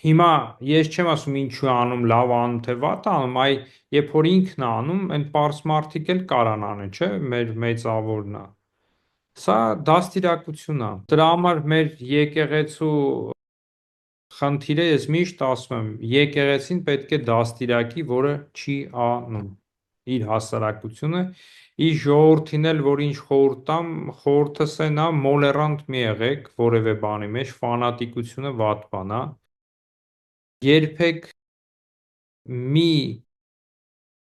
Հիմա ես չեմ ասում ինչու է անում, լավ անում թե վատ անում, այ երբ որ ինքն է անում, այն պարզ մարդիկ էլ կարան անեն, չէ՞, մեր մեծավորն է։ Սա դաստիարակություն է։ Դրա համար մեր եկեղեցու խնդիրը ես միշտ ասում եմ, եկեղեցին պետք է դաստիարակի, որը չի անում իր հասարակությունը, իր ժողովրդին էլ որ ինչ խորհուրդ տամ, խորհուրդս այն է, մոլերանտ մի եղեք որևէ բանի մեջ, ֆանատիկությունը վատ բան է։ Երբեք մի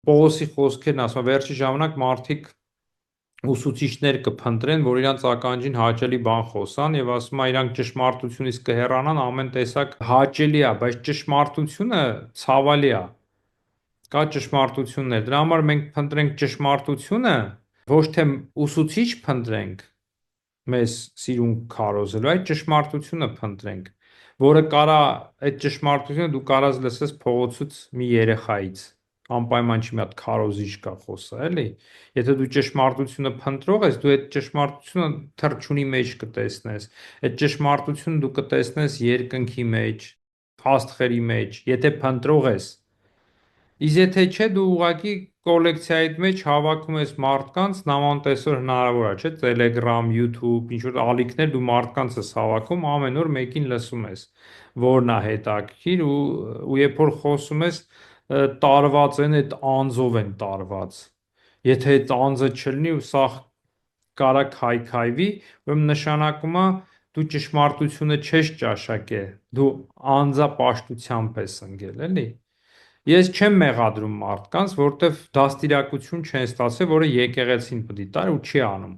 Պողոսի խոսքերն ասում, վերջի ժամանակ մարդիկ ուսուցիչներ կփնտրեն, որ իրանց ականջին հաճելի բան խոսան եւ ասում է իրանք ճշմարտությունից կհեռանան, ամեն տեսակ հաճելի է, բայց ճշմարտությունը ցավալի է։ Կա ճշմարտություններ։ Դրա համար մենք փնտրենք ճշմարտությունը, ոչ թե ուսուցիչ փնտրենք մեզ սիրուն քարոզելու, այլ ճշմարտությունը փնտրենք, որը կարա այդ ճշմարտությունը դու կարաս լսես փողոցից մի երեխայից, անպայման չի մի հատ քարոզիչ կա խոսա, էլի։ Եթե դու ճշմարտությունը փնտրող ես, դու այդ ճշմարտությունը թռչունի մեջ կտեսնես, այդ ճշմարտությունը դու կտեսնես երկնքի մեջ, աստղերի մեջ, եթե փնտրող ես։ Իսկ եթե չէ, դու ուղղակի կոլեկցիայիդ մեջ հավաքում ես մարդկանց, նմանտ այսօր հնարավոր է, չէ՞, Telegram, YouTube, ինչ որ ալիքներ դու մարդկանց ես հավաքում, ամեն օր մեկին լսում ես, որն է հետաքրքիր ու երբ որ խոսում ես, տարված են, այդ անձով են տարված։ Եթե այդ անձը չլինի ու սա կարա քայքայվի, ուրեմն նշանակում է դու ճշմարտությունը չես ճաշակել, դու անձապաշտությամբ ես ընկել, էլի։ Ես չեմ մեղադրում մարդկանց, որտեվ դաստիարակություն չեն ստացել, որը եկեղեցին պետք է տար ու չի անում։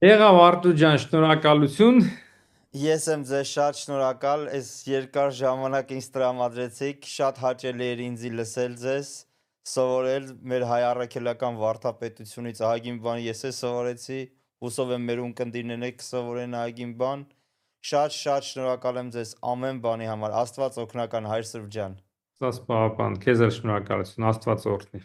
Եղավ Արտուր ջան, շնորհակալություն։ Ես եմ ձեզ շատ շնորհակալ, այս երկար ժամանակ ինձ տրամադրեցիք, շատ հաճելի էր ինձ լսել ձեզ, սովորել մեր հայ առաքելական վարդապետությունից ահագին բան ես է սովորեցի, հուսով եմ մեր ունկնդիրներն եք սովորեն ահագին բան, շատ շնորհակալ եմ ձեզ ամեն բանի համար, Աստված օգնական, Հայր Սրբ ջան։ Աստված պահապան, քեզ էլ շնորհակալություն, Աստված օրհնի։